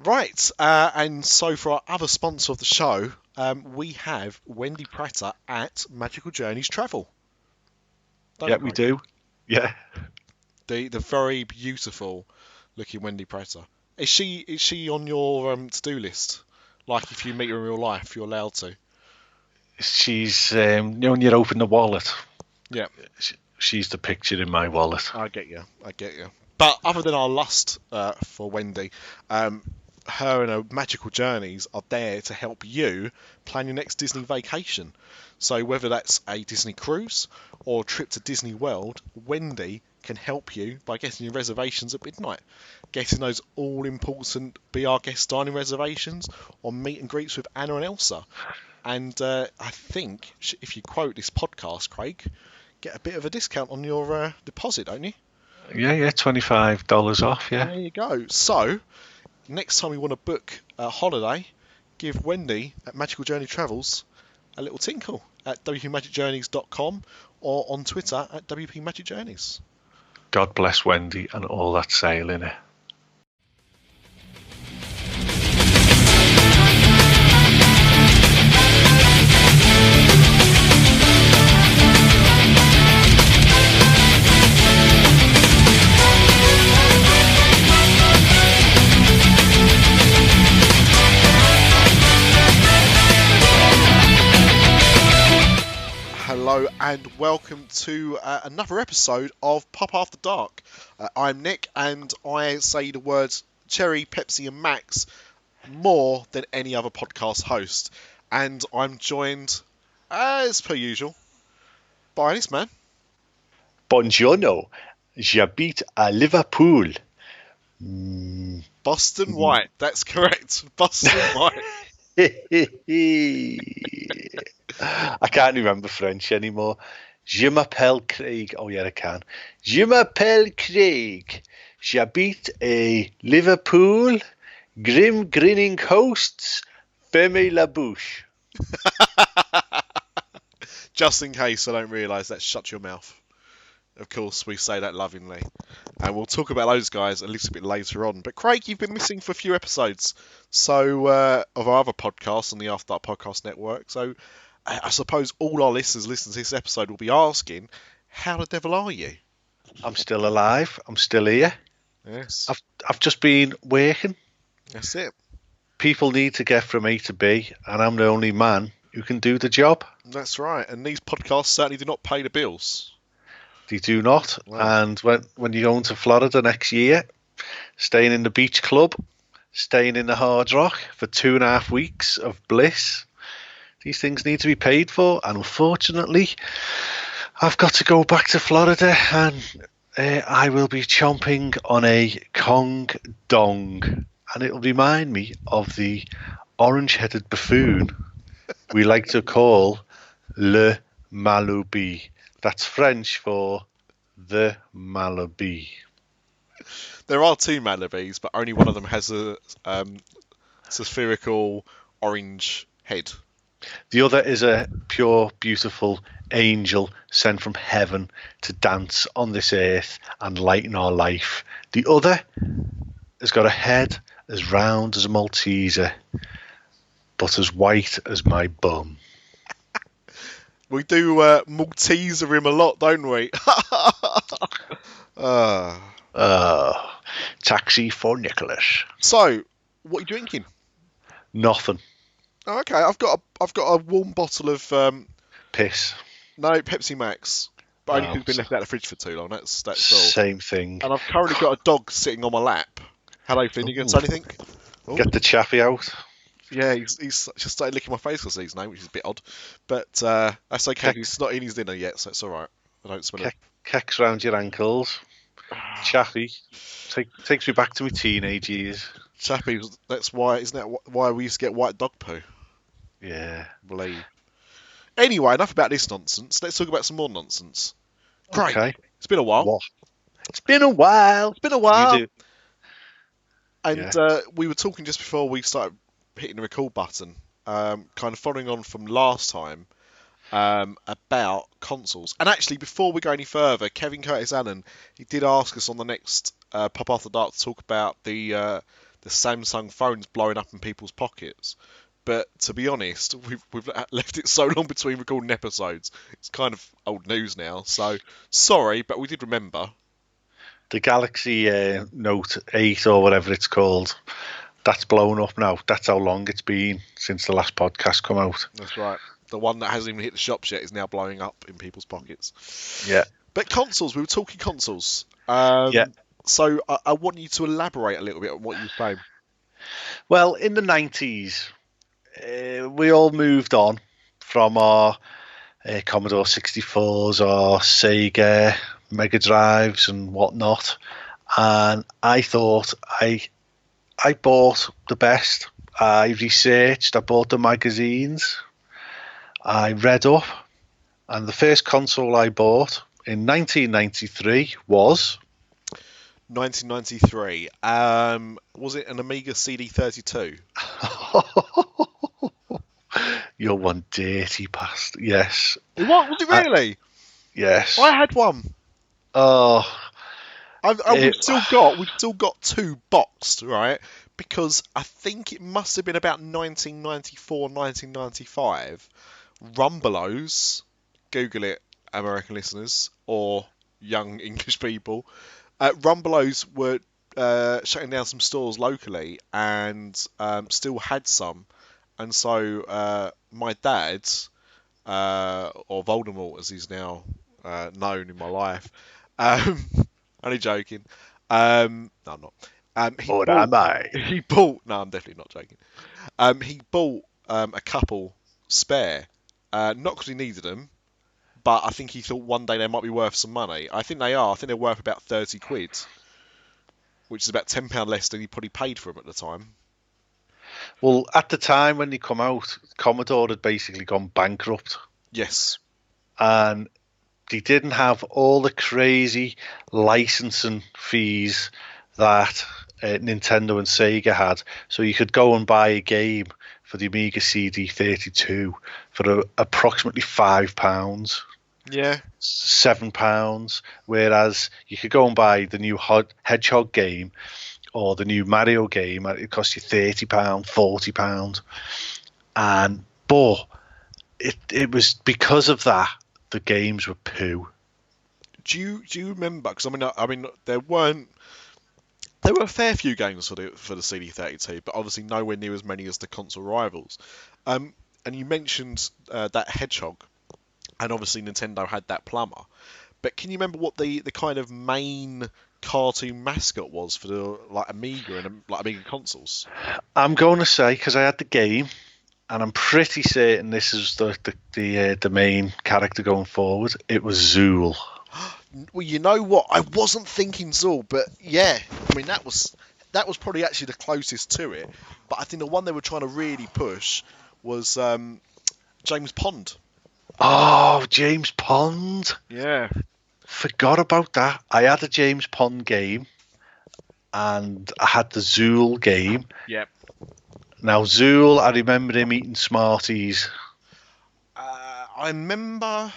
Right, and so for our other sponsor of the show, we have Wendy Pratter at Magical Journeys Travel. Yeah, we do. Yeah. The very beautiful looking Wendy Pratter. Is she on your to-do list? Like if you meet her in real life, you're allowed to. She's, when you open the wallet, Yeah, she's the picture in my wallet. I get you. But other than our lust for Wendy, her and her Magical Journeys are there to help you plan your next Disney vacation. So whether that's a Disney cruise or a trip to Disney World, Wendy can help you by getting your reservations at midnight, getting those all-important Be Our Guest dining reservations or meet and greets with Anna and Elsa. And I think if you quote this podcast, Craig, get a bit of a discount on your deposit, don't you? Yeah, $25 off, yeah. There you go. So, next time you want to book a holiday, give Wendy at Magical Journey Travels a little tinkle at wpmagicjourneys.com or on Twitter at wpmagicjourneys. God bless Wendy and all that sail in it. Hello and welcome to another episode of Pop After Dark. I'm Nick and I say the words Cherry, Pepsi and Max more than any other podcast host. And I'm joined, as per usual, by this man. Buongiorno, j'habite à Liverpool. Boston White, that's correct. Boston White. I can't remember French anymore. Je m'appelle Craig. Oh yeah, I can. Je m'appelle Craig. J'habite à Liverpool. Grim Grinning Hosts. Fermez la bouche. Just in case I don't realise that, shut your mouth. Of course, we say that lovingly. And we'll talk about those guys a little bit later on. But Craig, you've been missing for a few episodes of our other podcasts on the After Dark Podcast Network. So I suppose all our listeners listening to this episode will be asking, how the devil are you? I'm still alive. I'm still here. Yes. I've just been working. That's it. People need to get from A to B, and I'm the only man who can do the job. That's right. And these podcasts certainly do not pay the bills. They do not. Wow. And when you're going to Florida next year, staying in the beach club, staying in the Hard Rock for 2.5 weeks of bliss, these things need to be paid for. And unfortunately, I've got to go back to Florida and I will be chomping on a Kong Dong. And it'll remind me of the orange-headed buffoon we like to call Le Maloubi. That's French for the Malaby. There are two Malibis, but only one of them has a spherical orange head. The other is a pure, beautiful angel sent from heaven to dance on this earth and lighten our life. The other has got a head as round as a Malteser, but as white as my bum. We do Malteser him a lot, don't we? Taxi for Nicholas. So, what are you drinking? Nothing. Oh, okay, I've got a warm bottle of Piss. no Pepsi Max, but only Oh, 'cause it's been left out of the fridge for too long. That's all. Same thing. And I've currently got a dog sitting on my lap. Hello, Finn. You going to say anything? Oh. Get the chaffy out. Yeah, he's just started licking my face for his name, which is a bit odd. But that's okay. He's not in his dinner yet, so it's all right. I don't smell it. Kecks round your ankles. Chaffy. Takes me back to my teenage years. Chappy, that's why, isn't that why we used to get white dog poo? Yeah. I believe. Anyway, enough about this nonsense. Let's talk about some more nonsense. Great. Okay. It's been a while. What? It's been a while. It's been a while. You do. And Yeah. we were talking just before we started hitting the record button, kind of following on from last time, about consoles. And actually, before we go any further, Kevin Curtis Allen, he did ask us on the next Pop After Dark to talk about the the Samsung phones blowing up in people's pockets. But to be honest, we've left it so long between recording episodes. It's kind of old news now. So sorry, but we did remember. The Galaxy Note 8 or whatever it's called, that's blown up now. That's how long it's been since the last podcast come out. That's right. The one that hasn't even hit the shops yet is now blowing up in people's pockets. Yeah. But consoles, we were talking consoles. Yeah. So I want you to elaborate a little bit on what you were saying. Well, in the 90s, we all moved on from our Commodore 64s, our Sega Mega Drives and whatnot. And I thought I bought the best. I researched, I bought the magazines, I read up, and the first console I bought in 1993 was 1993. Was it an Amiga CD32? You're one dirty bastard. Yes. What? Was it really? Yes. I had one. Oh. We've still got two boxed, right? Because I think it must have been about 1994, 1995. Rumbelows, Google it, American listeners, or young English people. Rumbelows were shutting down some stores locally and still had some. And so my dad, or Voldemort as he's now known in my life, only joking. No, I'm not. He bought. No, I'm definitely not joking. He bought a couple spare, not because he needed them, but I think he thought one day they might be worth some money. I think they are. I think they're worth about 30 quid, which is about £10 less than he probably paid for them at the time. Well, at the time when they come out, Commodore had basically gone bankrupt. Yes. And they didn't have all the crazy licensing fees that Nintendo and Sega had. So you could go and buy a game for the Amiga CD32 for approximately £5. Yeah. £7. Whereas you could go and buy the new Hedgehog game or the new Mario game, it cost you £30, £40. But it was because of that the games were poo. Do you remember? Because I mean, there were a fair few games for the CD32, but obviously nowhere near as many as the console rivals. And you mentioned that Hedgehog, and obviously Nintendo had that plumber. But can you remember what the kind of main cartoon mascot was for the Amiga and Amiga consoles? I'm going to say, because I had the game, and I'm pretty certain this is the main character going forward. It was Zool. Well, you know what? I wasn't thinking Zool, but yeah, I mean that was probably actually the closest to it. But I think the one they were trying to really push was James Pond. Oh, James Pond. Yeah. Forgot about that. I had a James Pond game, and I had the Zool game. Yep. Now Zool, I remember him eating Smarties. I remember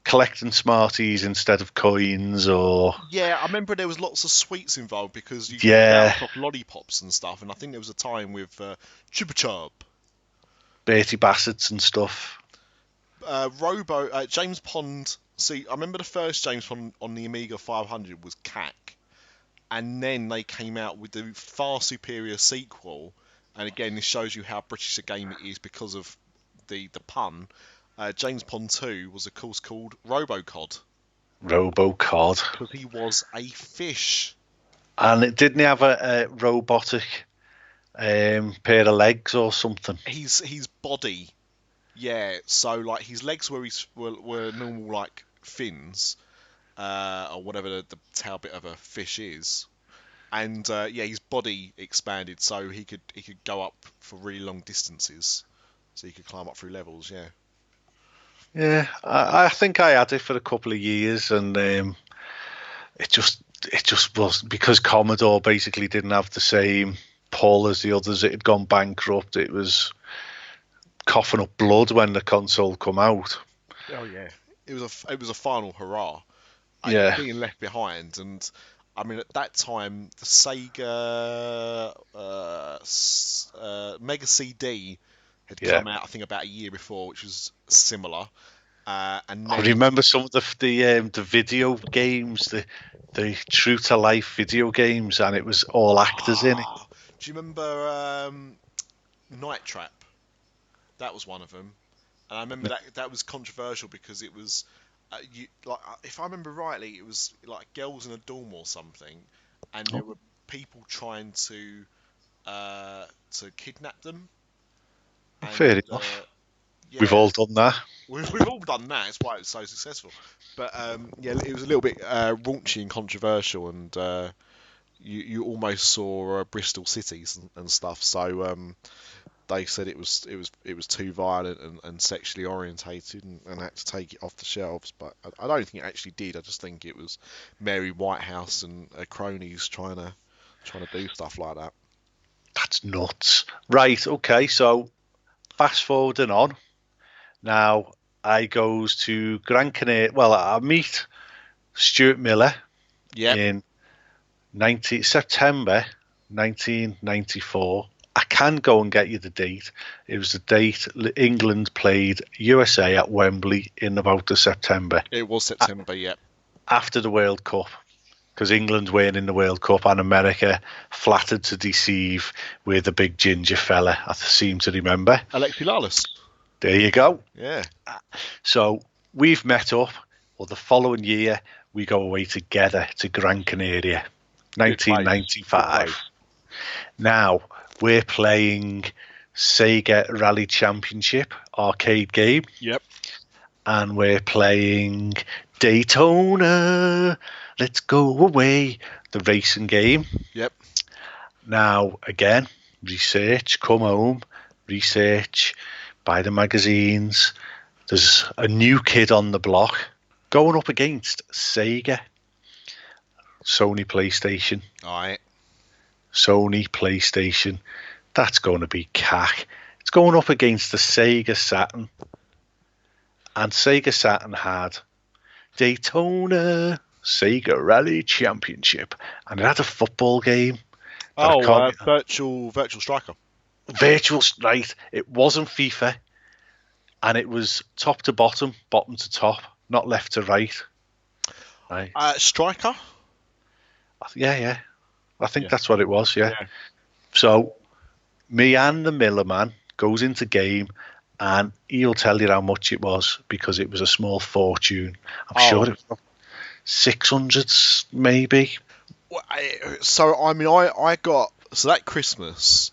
collecting Smarties instead of coins, or yeah, I remember there was lots of sweets involved because you could off lollipops and stuff, and I think there was a time with Chupa Chup, Bertie Bassett's and stuff. James Pond. See, I remember the first James Pond on the Amiga 500 was CAC, and then they came out with the far superior sequel. And again, this shows you how British a game it is because of the pun. James Pond 2 was, of course, called Robocod. Robocod. Because he was a fish. And it didn't have a robotic pair of legs or something. His body, yeah. So like his legs were normal like fins, or whatever the tail bit of a fish is. And yeah, his body expanded so he could go up for really long distances, so he could climb up through levels. Yeah. Yeah, I think I had it for a couple of years, and it just was because Commodore basically didn't have the same pull as the others. It had gone bankrupt. It was coughing up blood when the console come out. Oh yeah, it was a final hurrah. Yeah, being left behind, and I mean, at that time, the Sega Mega CD had Yeah. come out, I think, about a year before, which was similar. And I then, remember some of the video games, the true to life video games, and it was all actors in it. do you remember Night Trap? That was one of them. And I remember that was controversial because it was, if I remember rightly, it was like girls in a dorm or something, and there were people trying to kidnap them. Fair And enough. We've yeah, all done that. we've all done that. It's why it was so successful. But yeah, it was a little bit raunchy and controversial, and you almost saw Bristol cities and stuff. So they said it was too violent and sexually orientated, and had to take it off the shelves. But I don't think it actually did. I just think it was Mary Whitehouse and her cronies trying to do stuff like that. That's nuts. Right, okay, so fast forwarding on. Now I goes to Gran Canaria. Well, I meet Stuart Miller Yep. in September 1994. I can go and get you the date. It was the date England played USA at Wembley in about the September. It was September, yep. After the World Cup, because England weren't in the World Cup and America flattered to deceive with the big ginger fella, I seem to remember. Alexi Lalas. There you go. Yeah. So we've met up, well, the following year we go away together to Gran Canaria, 1995. Now we're playing Sega Rally Championship arcade game. Yep. And we're playing Daytona, Let's Go Away, the racing game. Yep. Now, again, research, come home, research, buy the magazines. There's a new kid on the block going up against Sega, Sony PlayStation. All right. Sony PlayStation. That's going to be cack. It's going up against the Sega Saturn. And Sega Saturn had Daytona Sega Rally Championship, and it had a football game. Virtual Striker. Right. It wasn't FIFA, and it was top to bottom, bottom to top, not left to right. Right. Striker. Yeah. I think that's what it was. Yeah. So, me and the Miller man goes into game. And he'll tell you how much it was because it was a small fortune. I'm sure it was 600s, maybe. So I mean, I got that Christmas.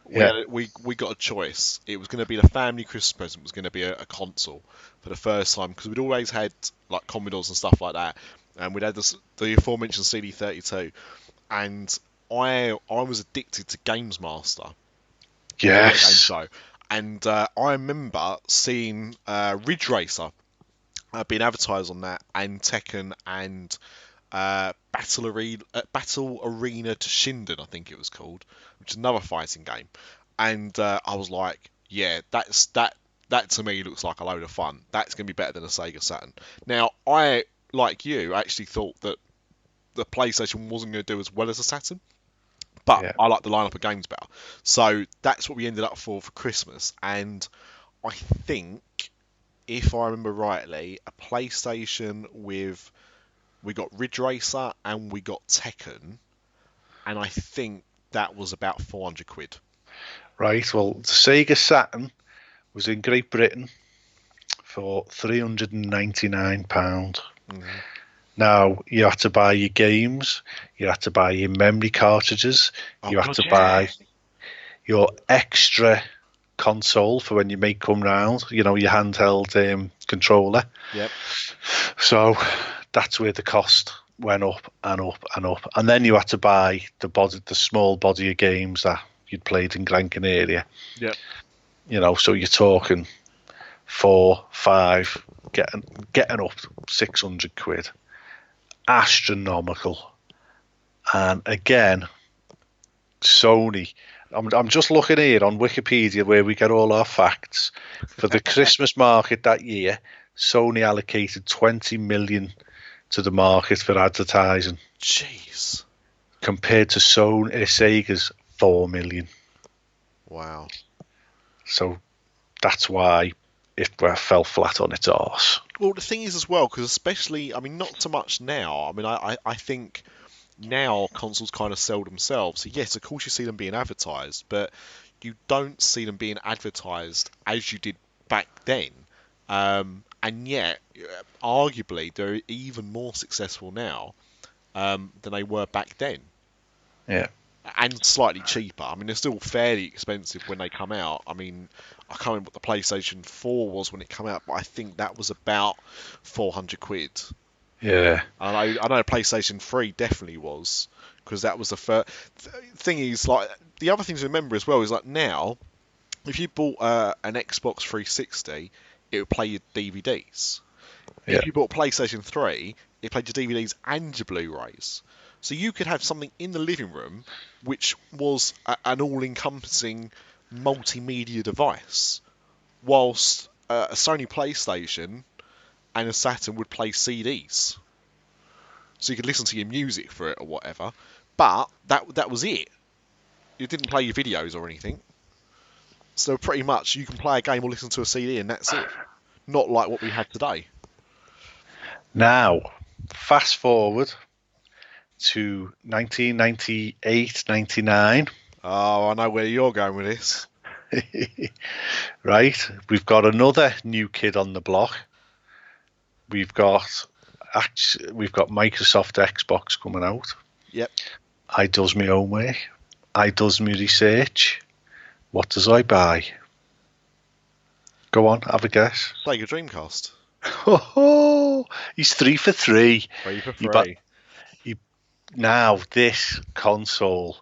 We got a choice. It was going to be the family Christmas present. It was going to be a console for the first time because we'd always had like Commodores and stuff like that, and we'd had the aforementioned CD32, and I was addicted to Games Master. Yes. And I remember seeing Ridge Racer being advertised on that, and Tekken, and Battle Arena to Shinden, I think it was called, which is another fighting game. And I was like, yeah, that to me looks like a load of fun. That's going to be better than a Sega Saturn. Now, I, like you, actually thought that the PlayStation wasn't going to do as well as a Saturn. But I like the lineup of games better. So that's what we ended up for Christmas. And I think, if I remember rightly, a PlayStation we got Ridge Racer and we got Tekken. And I think that was about 400 quid. Right, well, the Sega Saturn was in Great Britain for £399. Mm-hmm. Now, you had to buy your games, you had to buy your memory cartridges, you had to buy your extra console for when you may come round, your handheld controller. Yep. So that's where the cost went up and up and up. And then you had to buy the small body of games that you'd played in Gran Canaria. Yep. So you're talking 4, 5, getting up 600 quid. Astronomical. And again, Sony, I'm just looking here on Wikipedia where we get all our facts. For the Christmas market that year, Sony allocated 20 million to the market for advertising, Jeez. compared to Sega's 4 million. Wow. So that's why it fell flat on its arse. Well, the thing is as well, because especially, I mean, not so much now. I mean, I think now consoles kind of sell themselves. So yes, of course you see them being advertised, but you don't see them being advertised as you did back then. And yet, arguably, they're even more successful now than they were back then. Yeah. And slightly cheaper. I mean, they're still fairly expensive when they come out. I mean, I can't remember what the PlayStation 4 was when it came out, but I think that was about 400 quid. Yeah. I know PlayStation 3 definitely was, because that was the first. Thing is, like, the other thing to remember as well is, like, now, if you bought an Xbox 360, it would play your DVDs. Yeah. If you bought PlayStation 3, it played your DVDs and your Blu-rays. So you could have something in the living room which was an all-encompassing multimedia device, whilst a Sony PlayStation and a Saturn would play CDs. So you could listen to your music for it or whatever, but that was it. It didn't play your videos or anything. So pretty much you can play a game or listen to a CD and that's it. Not like what we had today. Now, fast forward to 1998-99. Oh, I know where you're going with this. Right, we've got another new kid on the block. We've got Microsoft Xbox coming out. Yep. I does my homework. I does my research. What does I buy? Go on, have a guess. Sega Dreamcast. Oh, he's 3 for 3. 3 for 3. Now, this console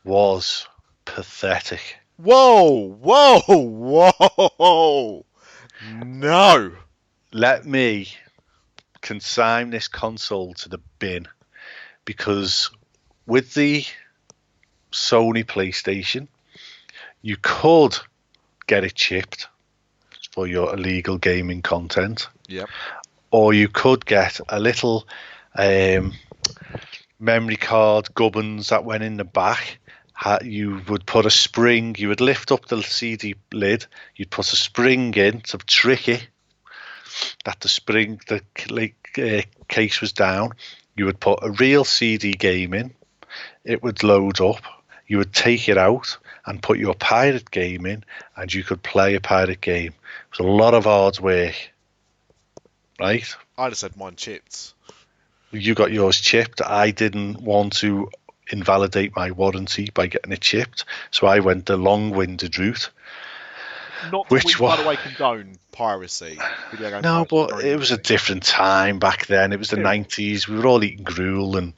was pathetic. Whoa, whoa, whoa! No. Let me consign this console to the bin, because with the Sony PlayStation, you could get it chipped for your illegal gaming content. Yep. Or you could get a little memory card gubbins that went in the back. You would put a spring, you would lift up the CD lid, you'd put a spring in to trick it that the case was down. You would put a real CD game in, it would load up, you would take it out and put your pirate game in, and you could play a pirate game. It was a lot of hard work, right? I just had mine chipped. You got yours chipped. I didn't want to invalidate my warranty by getting it chipped, so I went the long-winded route. Not that we, by the way, condone piracy. No, but it was a different time back then. It was the 90s. We were all eating gruel and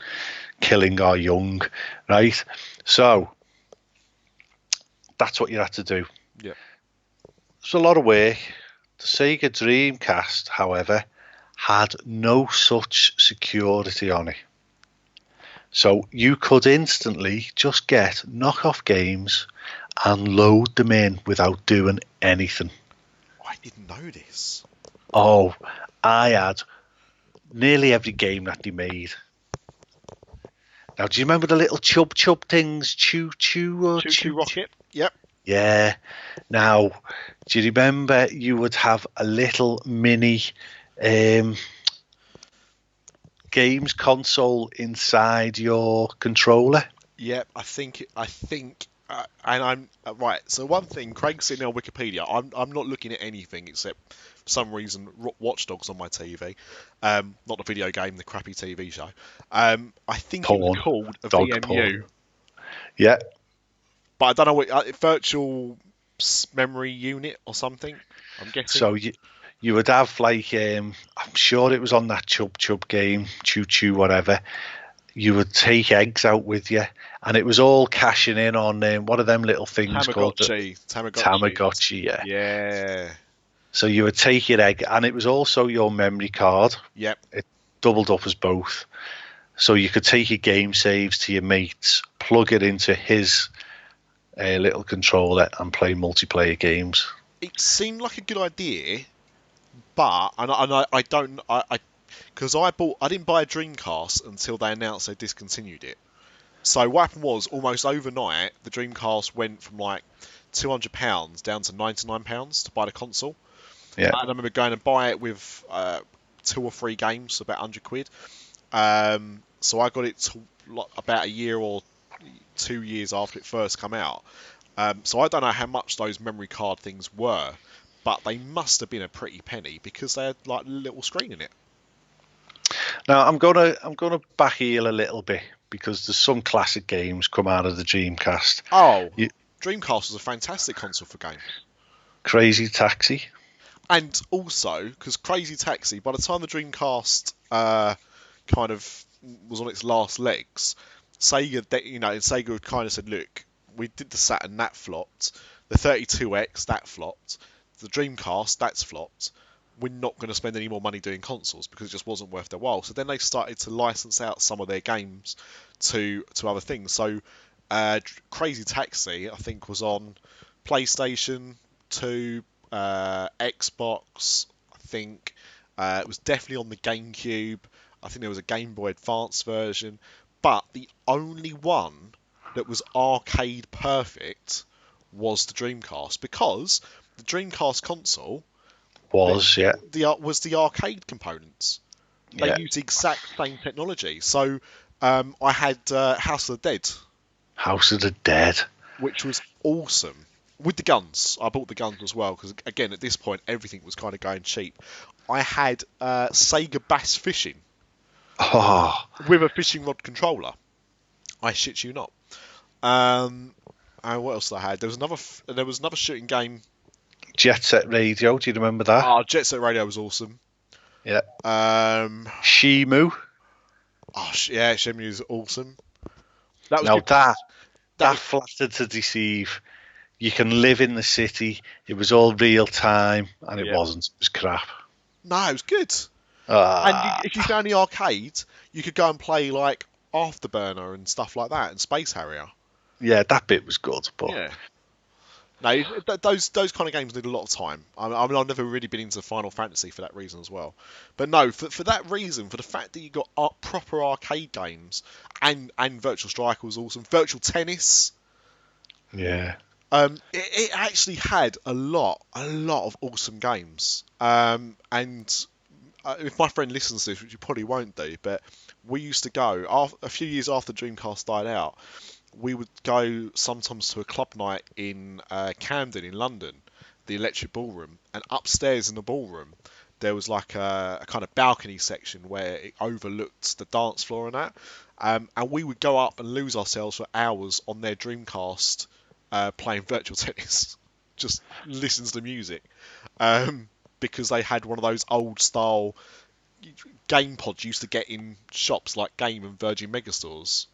killing our young, right? So that's what you had to do. Yeah. It's a lot of work. The Sega Dreamcast, however, had no such security on it. So you could instantly just get knockoff games and load them in without doing anything. I didn't know this. Oh, I had nearly every game that they made. Now, do you remember the little chub things? Choo Rocket? Yep. Yeah. Now, do you remember you would have a little mini games console inside your controller? Yep, I think, and I'm right. So one thing, Craig's sitting on Wikipedia. I'm not looking at anything except for some reason Watch Dogs on my TV. Not the video game, the crappy TV show. I think it was called a VMU. Porn. Yeah. But I don't know what virtual memory unit or something. I'm guessing. So you would have like I'm sure it was on that chub game, choo whatever. You would take eggs out with you, and it was all cashing in on what are them little things called? Tamagotchi, yeah. Yeah. So you would take your egg, and it was also your memory card. Yep. It doubled up as both. So you could take your game saves to your mates, plug it into his little controller, and play multiplayer games. It seemed like a good idea, but I because I didn't buy a Dreamcast until they announced they discontinued it. So what happened was almost overnight the Dreamcast went from like £200 down to £99 to buy the console. Yeah. And I remember going and buy it with 2 or 3 games, so about £100. So I got it about a year or 2 years after it first come out. So I don't know how much those memory card things were, but they must have been a pretty penny because they had like a little screen in it. Now I'm gonna back heel a little bit because there's some classic games come out of the Dreamcast. Oh, Dreamcast was a fantastic console for games. Crazy Taxi. And also, because Crazy Taxi, by the time the Dreamcast kind of was on its last legs, Sega had kind of said, look, we did the Saturn, that flopped. The 32X, that flopped. The Dreamcast, that's flopped. We're not going to spend any more money doing consoles because it just wasn't worth their while. So then they started to license out some of their games to other things. So Crazy Taxi, I think, was on PlayStation 2, Xbox, I think. It was definitely on the GameCube. I think there was a Game Boy Advance version. But the only one that was arcade perfect was the Dreamcast, because the Dreamcast console was the arcade components. They used the exact same technology. So I had House of the Dead. House of the Dead. Which was awesome. With the guns. I bought the guns as well, because again, at this point, everything was kind of going cheap. I had Sega Bass Fishing. With a fishing rod controller. I shit you not. And what else did I had? There was another shooting game. Jet Set Radio, do you remember that? Oh, Jet Set Radio was awesome. Yeah. Shimu. Oh, yeah, Shimu was awesome. That was now good. That flattered to deceive. You can live in the city. It was all real time, and it wasn't. It was crap. No, it was good. And if you found the arcade, you could go and play like Afterburner and stuff like that, and Space Harrier. Yeah, that bit was good, but yeah. No, those kind of games need a lot of time. I mean, I've never really been into Final Fantasy for that reason as well. But no, for that reason, for the fact that you got proper arcade games, and Virtual Striker was awesome. Virtual Tennis. Yeah. It actually had a lot of awesome games. And if my friend listens to this, which you probably won't do, but we used to go a few years after Dreamcast died out. We would go sometimes to a club night in Camden in London, the Electric Ballroom, and upstairs in the ballroom there was like a kind of balcony section where it overlooked the dance floor and that, and we would go up and lose ourselves for hours on their Dreamcast playing Virtual Tennis, just listen to the music, because they had one of those old style game pods you used to get in shops like Game and Virgin Megastores.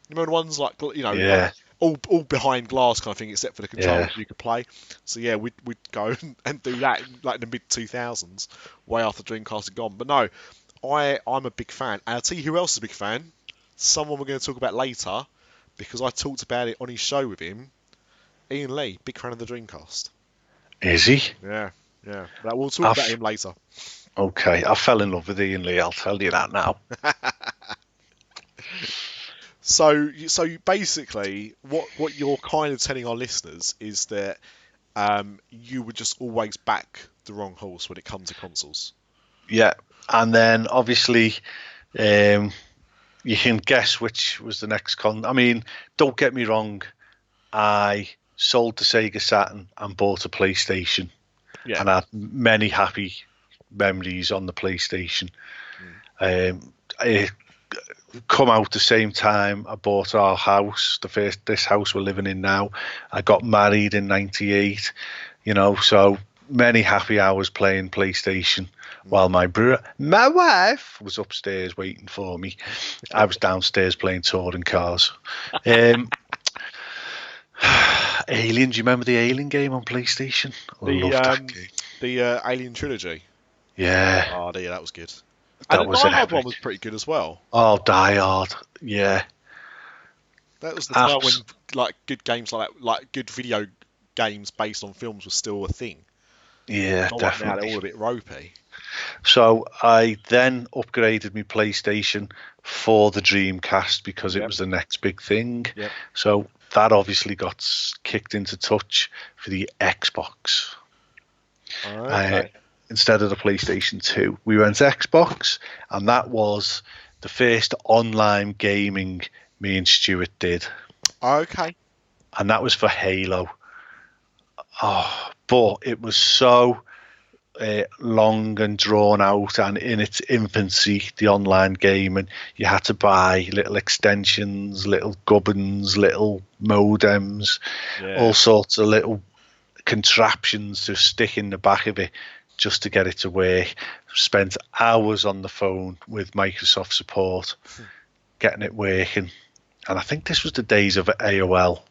You remember the ones like, like all behind glass kind of thing, except for the controllers you could play. So yeah, we'd go and do that like in the mid 2000s, way after Dreamcast had gone. But no, I'm a big fan. And I'll tell you who else is a big fan. Someone we're going to talk about later, because I talked about it on his show with him. Ian Lee, big fan of the Dreamcast. Is he? Yeah. We'll talk about him later. Okay, I fell in love with Ian Lee. I'll tell you that now. So basically, what you're kind of telling our listeners is that you would just always back the wrong horse when it comes to consoles. Yeah, and then obviously, you can guess which was the next I mean, don't get me wrong, I sold the Sega Saturn and bought a PlayStation, and I had many happy memories on the PlayStation. It come out the same time I bought our house, this house we're living in now. I got married in '98, so many happy hours playing PlayStation while my wife was upstairs waiting for me. I was downstairs playing touring cars. Alien, do you remember the Alien game on PlayStation? I loved that game. The Alien trilogy. Yeah. Oh, yeah, that was good. And the Die Hard one was pretty good as well. Oh, Die Hard, yeah. That was the time when like good games like that, like good video games based on films was still a thing. Yeah, Not definitely. Like now they're all a bit ropey. So I then upgraded my PlayStation for the Dreamcast because it Yep. was the next big thing. Yep. So that obviously got kicked into touch for the Xbox. Uh, Okay. instead of the PlayStation 2, we went Xbox, and that was the first online gaming me and Stuart did, Okay. and that was for Halo. Oh, but it was so long and drawn out and in its infancy, the online game, and you had to buy little extensions, little gubbins, little modems, all Yeah. sorts of little contraptions to stick in the back of it just to get it to work. Spent hours on the phone with Microsoft support getting it working. And I think this was the days of AOL.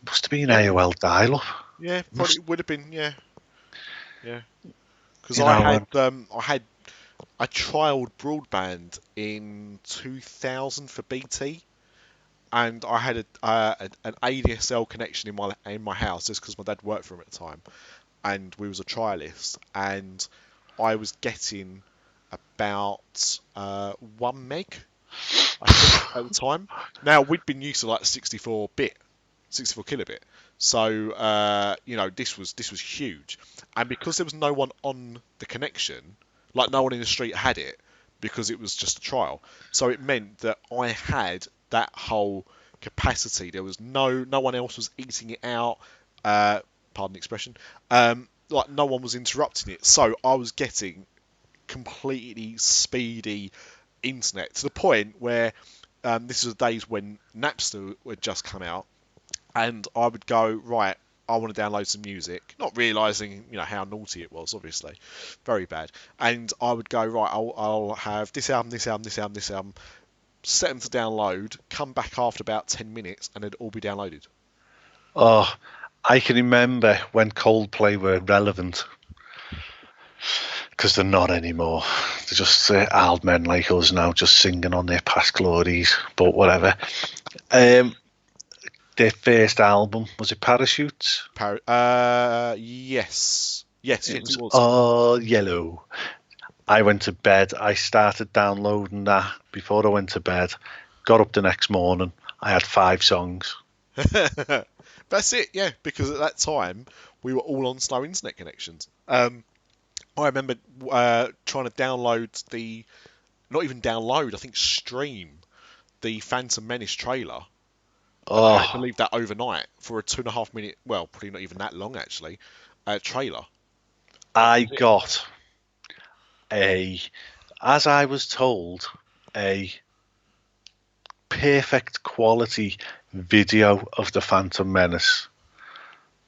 It must have been Yep. AOL dial up. Yeah. Probably Must, would have been. Yeah. Yeah. Because you know, I trialed broadband in 2000 for BT, and I had an ADSL connection in my house just because my dad worked for him at the time, and we was a trialist, and I was getting about 1 meg, I think, at the time. Now we'd been used to like 64 kilobit. So this was huge, and because there was no one on the connection, like no one in the street had it, because it was just a trial. So it meant that I had that whole capacity. There was no one else was eating it out. Pardon the expression. Like no one was interrupting it. So I was getting completely speedy internet to the point where this was the days when Napster had just come out, and I would go, right, I want to download some music, not realizing how naughty it was, obviously very bad. And I would go, right, I'll have this album, this album, this album, this album, set them to download, come back after about 10 minutes, and it'd all be downloaded. oh, I can remember when Coldplay were relevant because they're not anymore. They're just old men like us now, just singing on their past glories. But whatever. Um, their first album was it Parachutes? Yes, yes, It yes, it was was. all yellow. I went to bed. I started downloading that before I went to bed. Got up the next morning. I had 5 songs. That's it, yeah, because at that time we were all on slow internet connections. I remember trying to download not even download, I think stream the Phantom Menace trailer, and I had to Oh, leave that overnight for a 2.5 minute, well, probably not even that long actually, trailer, and that I was it. got a, as I was told, a perfect quality video of the Phantom Menace.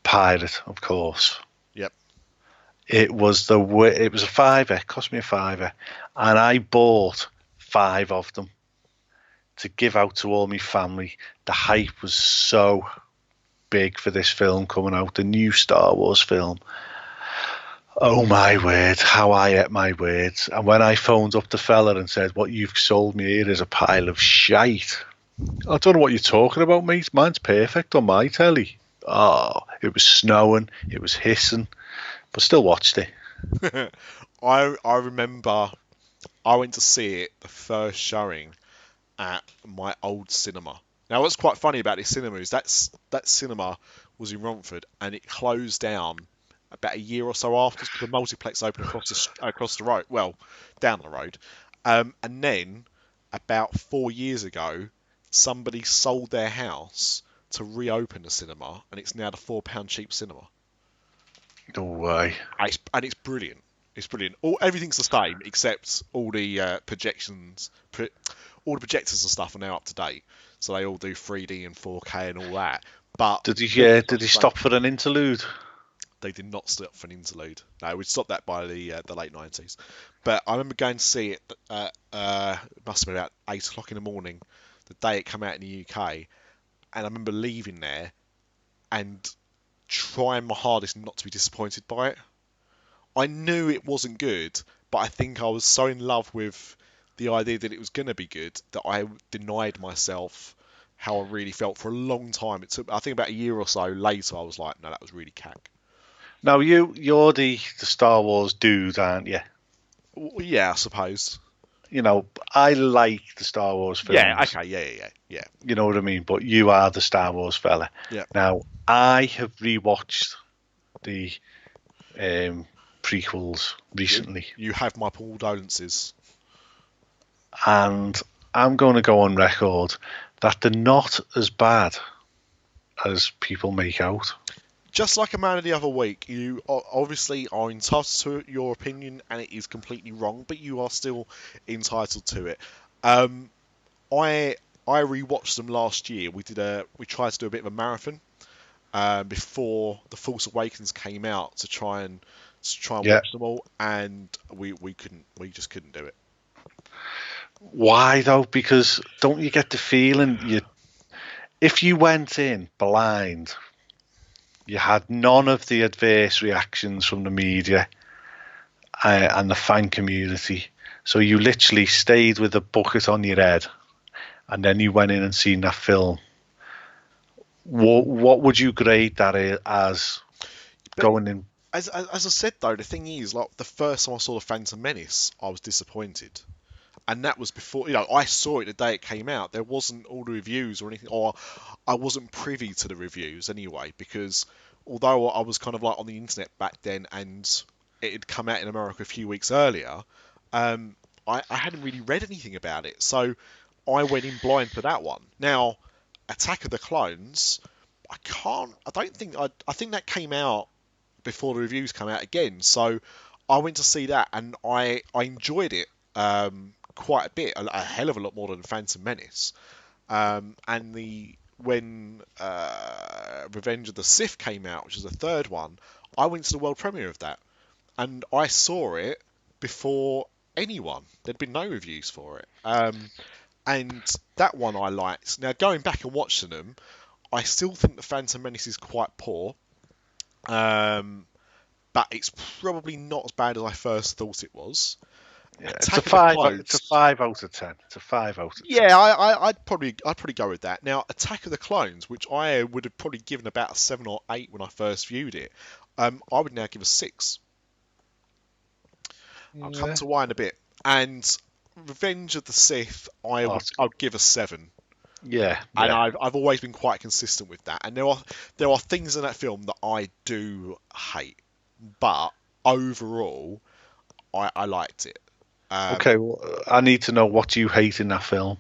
Pirate, of course. Yep. It was a fiver, it cost me a fiver, and I bought 5 of them to give out to all my family. The hype was so big for this film coming out, the new Star Wars film. Oh my word, how I ate my words. And when I phoned up the fella and said, what you've sold me here is a pile of shite. I don't know what you're talking about, mate. Mine's perfect on my telly. Oh, it was snowing, it was hissing, but still watched it. I remember I went to see it the first showing at my old cinema. Now, what's quite funny about this cinema is that cinema was in Romford, and it closed down about a year or so after because the multiplex opened across the road, well, down the road. And then about 4 years ago, somebody sold their house to reopen the cinema, and it's now the £4 cheap cinema. No way. And it's brilliant. It's brilliant. Everything's the same except all the all the projectors and stuff are now up to date, so they all do 3D and 4K and all that. But everything's Did he the same. stop for an interlude? They did not stop for an interlude. No, we stopped that by the late 90s. But I remember going to see it. It must have been about 8 o'clock in the morning, the day it came out in the UK, and I remember leaving there and trying my hardest not to be disappointed by it. I knew it wasn't good, but I think I was so in love with the idea that it was going to be good that I denied myself how I really felt for a long time. It took, I think, about a year or so later, I was like, no, that was really cack. Now you're the Star Wars dude, aren't you? Yeah, I suppose. You know, I like the Star Wars Yeah. films. Okay. Yeah. You know what I mean? But you are the Star Wars fella. Yeah. Now, I have rewatched the um, prequels You recently, you have my condolences. and I'm going to go on record that they're not as bad as people make out. Just like a man of the other week, you obviously are entitled to your opinion, and it is completely wrong, but you are still entitled to it. Um, I I rewatched them last year. We tried to do a bit of a marathon before the Force Awakens came out to try and Yeah. watch them all, and we just couldn't do it. Why though? Because don't you get the feeling if you went in blind, you had none of the adverse reactions from the media and the fan community. So you literally stayed with a bucket on your head, and then you went in and seen that film. What would you grade that as But going in? as I said though, the thing is, like the first time I saw the Phantom Menace, I was disappointed. And that was before, I saw it the day it came out. There wasn't all the reviews or anything, or I wasn't privy to the reviews anyway, because although I was kind of like on the internet back then and it had come out in America a few weeks earlier, I hadn't really read anything about it. So I went in blind for that one. Now, Attack of the Clones, I don't think, I think that came out before the reviews come out again. So I went to see that and I enjoyed it quite a bit, a hell of a lot more than Phantom Menace. And when Revenge of the Sith came out, which is the third one, I went to the world premiere of that and I saw it before anyone. There'd been no reviews for it. And that one I liked. Now going back and watching them, I still think the Phantom Menace is quite poor. Um, but it's probably not as bad as I first thought it was. Yeah, it's a Attack of the five. It's a Clones. 5 out of 10. It's a 5 out of 10. Yeah, I'd probably go with that. Now, Attack of the Clones, which I would have probably given about a 7 or 8 when I first viewed it, I would now give a 6. I'll come Yeah. to why in a bit. And Revenge of the Sith, I Oh, would I'd give a 7. yeah, And yeah. I've always been quite consistent with that. And there are things in that film that I do hate, but overall, I liked it. Okay, Um, well, I need to know what you hate in that film.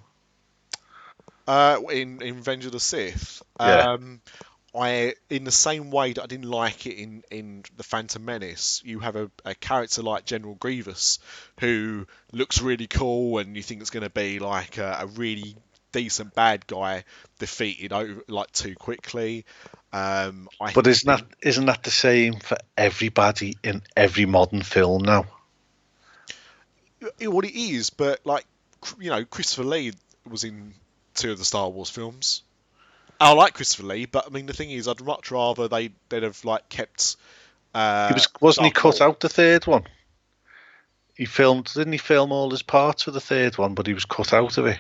in Revenge of the Sith, Yeah. I in the same way that I didn't like it in the Phantom Menace, you have a character like General Grievous who looks really cool, and you think it's going to be like a really decent bad guy defeated over like too quickly. I But think isn't that the same for everybody in every modern film now? what it is, but like Christopher Lee was in 2 of the Star Wars films. I like Christopher Lee, but I mean the thing is, I'd much rather they'd have like kept He wasn't he Darth cut Maul. out the third one? Didn't he film all his parts for the third one, but he was cut out of it.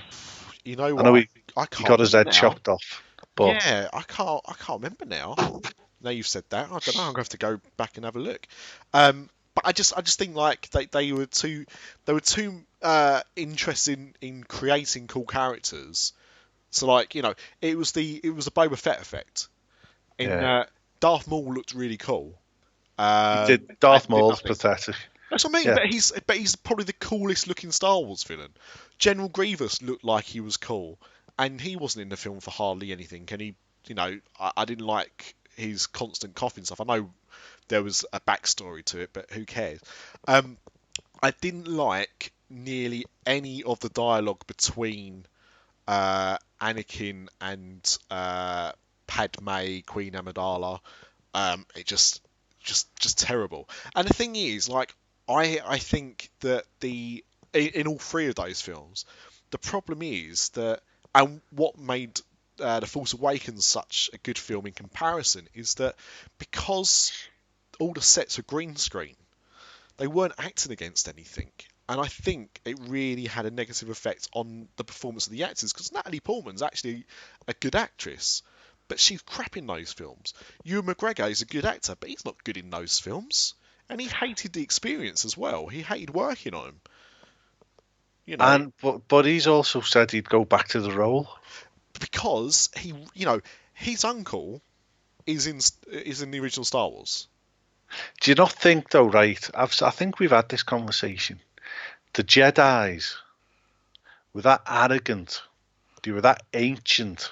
You know I know what? I he can't got his remember head now. chopped off, but Yeah, I can't remember now. Now you've said that, I don't know. I'm going to have to go back and have a look. But I just think like they were too interested in creating cool characters. So like it was the Boba Fett effect. In yeah, Darth Maul looked really cool. he did. And Darth did Maul's nothing. pathetic. That's what I mean. Yeah, But he's probably the coolest looking Star Wars villain. General Grievous looked like he was cool, and he wasn't in the film for hardly anything. And I didn't like his constant coughing stuff. I know there was a backstory to it, but who cares? Um, I didn't like nearly any of the dialogue between Anakin and Padme, Queen Amidala. It just terrible. And the thing is, like, I think that in all 3 of those films, the problem is that, and what made The Force Awakens such a good film in comparison is that because all the sets are green screen, they weren't acting against anything. And I think it really had a negative effect on the performance of the actors because Natalie Portman's actually a good actress, but she's crap in those films. Ewan McGregor is a good actor, but he's not good in those films. And he hated the experience as well. He hated working on him. You know, And but he's also said he'd go back to the role. because his uncle is in the original Star Wars. Do you not think though? Right, I think we've had this conversation. The Jedi's were that arrogant. They were that ancient.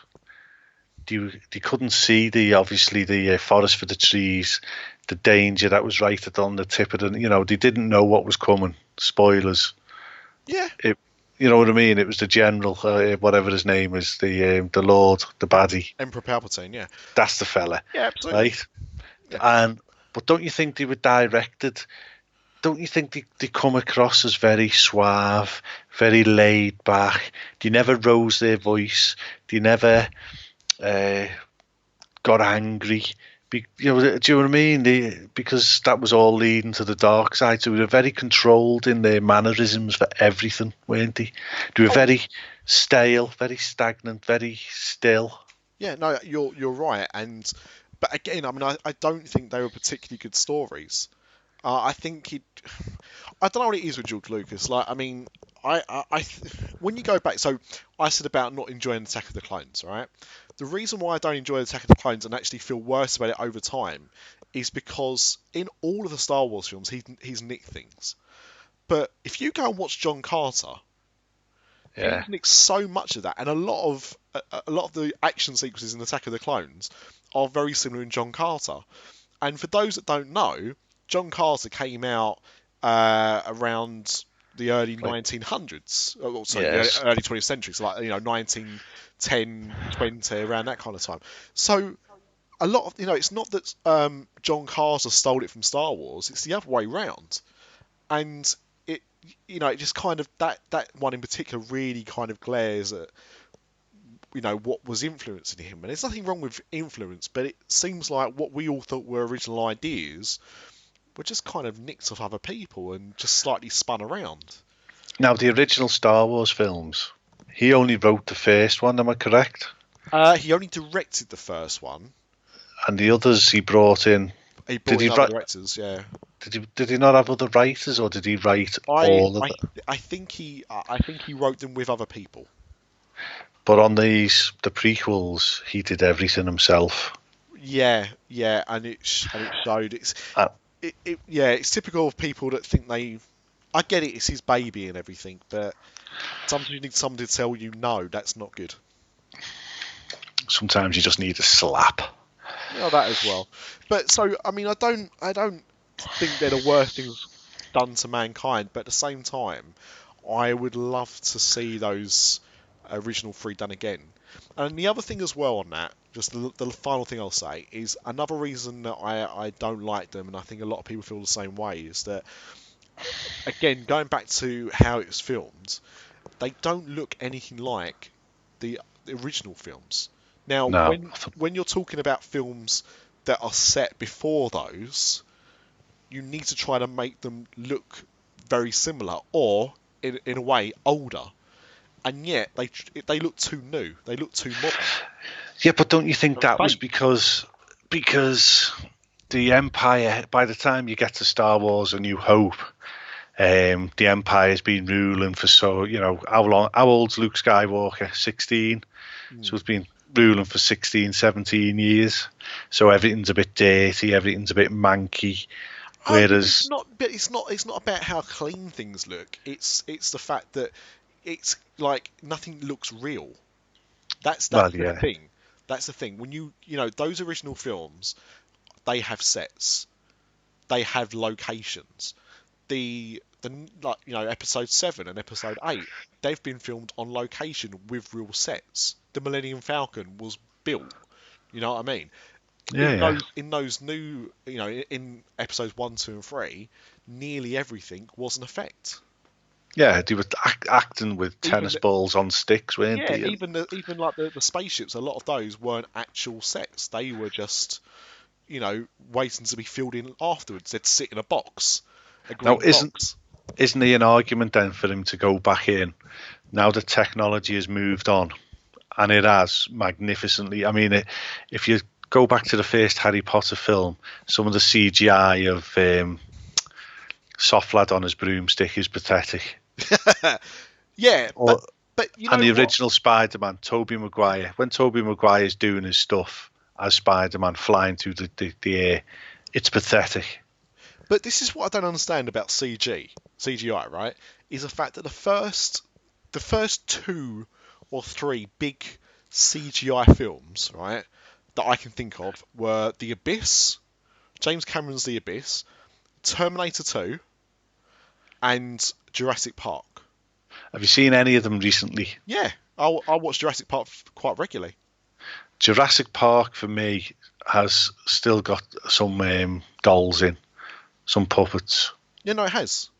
They couldn't see obviously the forest for the trees, the danger that was right on the tip of the. They didn't know what was coming. Spoilers. Yeah. You know what I mean? It was the general, whatever his name is, the Lord, the baddie. Emperor Palpatine, yeah. That's the fella. Yeah, absolutely. Right? Yeah. But don't you think they were directed? Don't you think they come across as very suave, very laid back? They never rose their voice. They never got angry. Do you know what I mean? Because that was all leading to the dark side. So they were very controlled in their mannerisms for everything, weren't they? They were very stale, very stagnant, very still. Yeah, no, you're right. But again, I mean, I don't think they were particularly good stories. I think I don't know what it is with George Lucas. Like, I mean, when you go back, so I said about not enjoying Attack of the Clones, right? The reason why I don't enjoy Attack of the Clones and actually feel worse about it over time is because in all of the Star Wars films, he's nicked things. But if you go and watch John Carter, Yeah. he nicks so much of that, and a lot of the action sequences in Attack of the Clones are very similar in John Carter. And for those that don't know, John Carter came out around the early 1900s, Yes. the early 20th century, so 1910, 20, around that kind of time. So a lot of, it's not that John Carter stole it from Star Wars, it's the other way round. And it just kind of, that one in particular really kind of glares at, what was influencing him. And there's nothing wrong with influence, but it seems like what we all thought were original ideas were just kind of nicked off other people and just slightly spun around. Now, the original Star Wars films, he only wrote the first one, am I correct? He only directed the first one. And the others he brought in. He brought in other directors, yeah. Did he not have other writers, or did he write all of them? I think he wrote them with other people. But on the prequels, he did everything himself. Yeah, and it showed. It's typical of people that think they. I get it, it's his baby and everything, but sometimes you need someone to tell you no, that's not good. Sometimes you just need a slap. Yeah, that as well. But so, I mean, I don't think they're the worst things done to mankind, but at the same time, I would love to see those original three done again. And the other thing as well on that, just the final thing I'll say, is another reason that I don't like them, and I think a lot of people feel the same way, is that, again, going back to how it was filmed, they don't look anything like the original films. Now, No. when you're talking about films that are set before those, you need to try to make them look very similar, or in a way older. And yet they look too new. They look too modern. Yeah, but don't you think that was because the Empire, by the time you get to Star Wars: A New Hope, the Empire's been ruling for how old's Luke Skywalker? 16. So it's been ruling for 16, 17 years. So everything's a bit dirty, everything's a bit manky. Whereas it's not about how clean things look. It's the fact that it's like nothing looks real. That's the thing. That's the thing. When you those original films, they have sets, they have locations. Episode 7 and Episode 8, they've been filmed on location with real sets. The Millennium Falcon was built. You know what I mean? In those new, in episodes 1, 2, and 3, nearly everything was an effect. Yeah, they were acting with tennis balls on sticks, weren't they? Even like the spaceships, a lot of those weren't actual sets. They were just, waiting to be filled in afterwards. They'd sit in a box. Now, isn't there an argument then for him to go back in? Now the technology has moved on, and it has magnificently. I mean, if you go back to the first Harry Potter film, some of the CGI of Soft Lad on his broomstick is pathetic. Yeah, Or, but you and know the what? original Spider-Man, Tobey Maguire, when Tobey Maguire is doing his stuff as Spider-Man flying through the air, it's pathetic. But this is what I don't understand about CGI, right? Is the fact that the first two or three big CGI films, right, that I can think of were The Abyss, James Cameron's The Abyss, Terminator 2, and Jurassic Park. Have you seen any of them recently? Yeah, I watch Jurassic Park quite regularly. Jurassic Park for me has still got some dolls in, some puppets. Yeah, no, it has.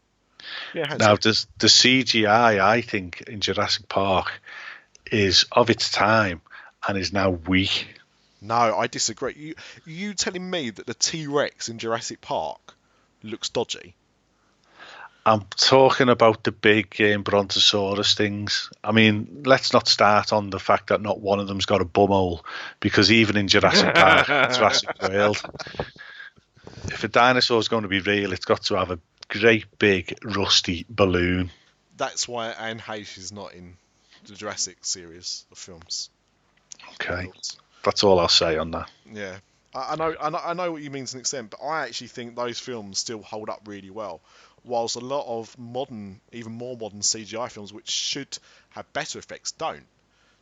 Yeah, it has. Now, the CGI, I think, in Jurassic Park is of its time and is now weak. No, I disagree. You telling me that the T-Rex in Jurassic Park looks dodgy? I'm talking about the big Brontosaurus things. I mean, let's not start on the fact that not one of them's got a bumhole, because even in Jurassic Park, Jurassic World, if a dinosaur's going to be real, it's got to have a great big rusty balloon. That's why Anne Heche is not in the Jurassic series of films. Okay, that's all I'll say on that. Yeah, I know what you mean to an extent, but I actually think those films still hold up really well. Whilst a lot of modern, even more modern CGI films, which should have better effects, don't.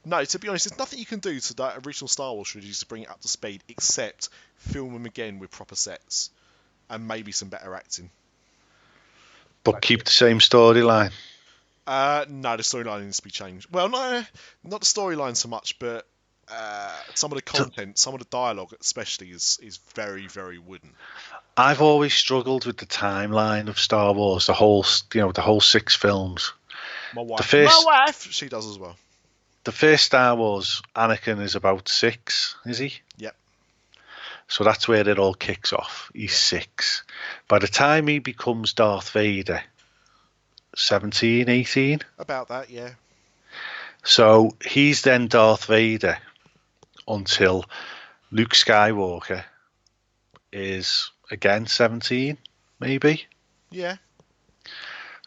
No, to be honest, there's nothing you can do to that original Star Wars trilogy to bring it up to speed, except film them again with proper sets and maybe some better acting. But keep the same storyline. No, the storyline needs to be changed. Well, no, not the storyline so much, but some of the content, some of the dialogue especially is very, very wooden. I've always struggled with the timeline of Star Wars, the whole 6 films. My wife, she does as well. The first Star Wars, Anakin is about 6, is he? Yep. So that's where it all kicks off. He's 6. By the time he becomes Darth Vader, 17, 18? About that, yeah. So he's then Darth Vader until Luke Skywalker is again 17, maybe? Yeah.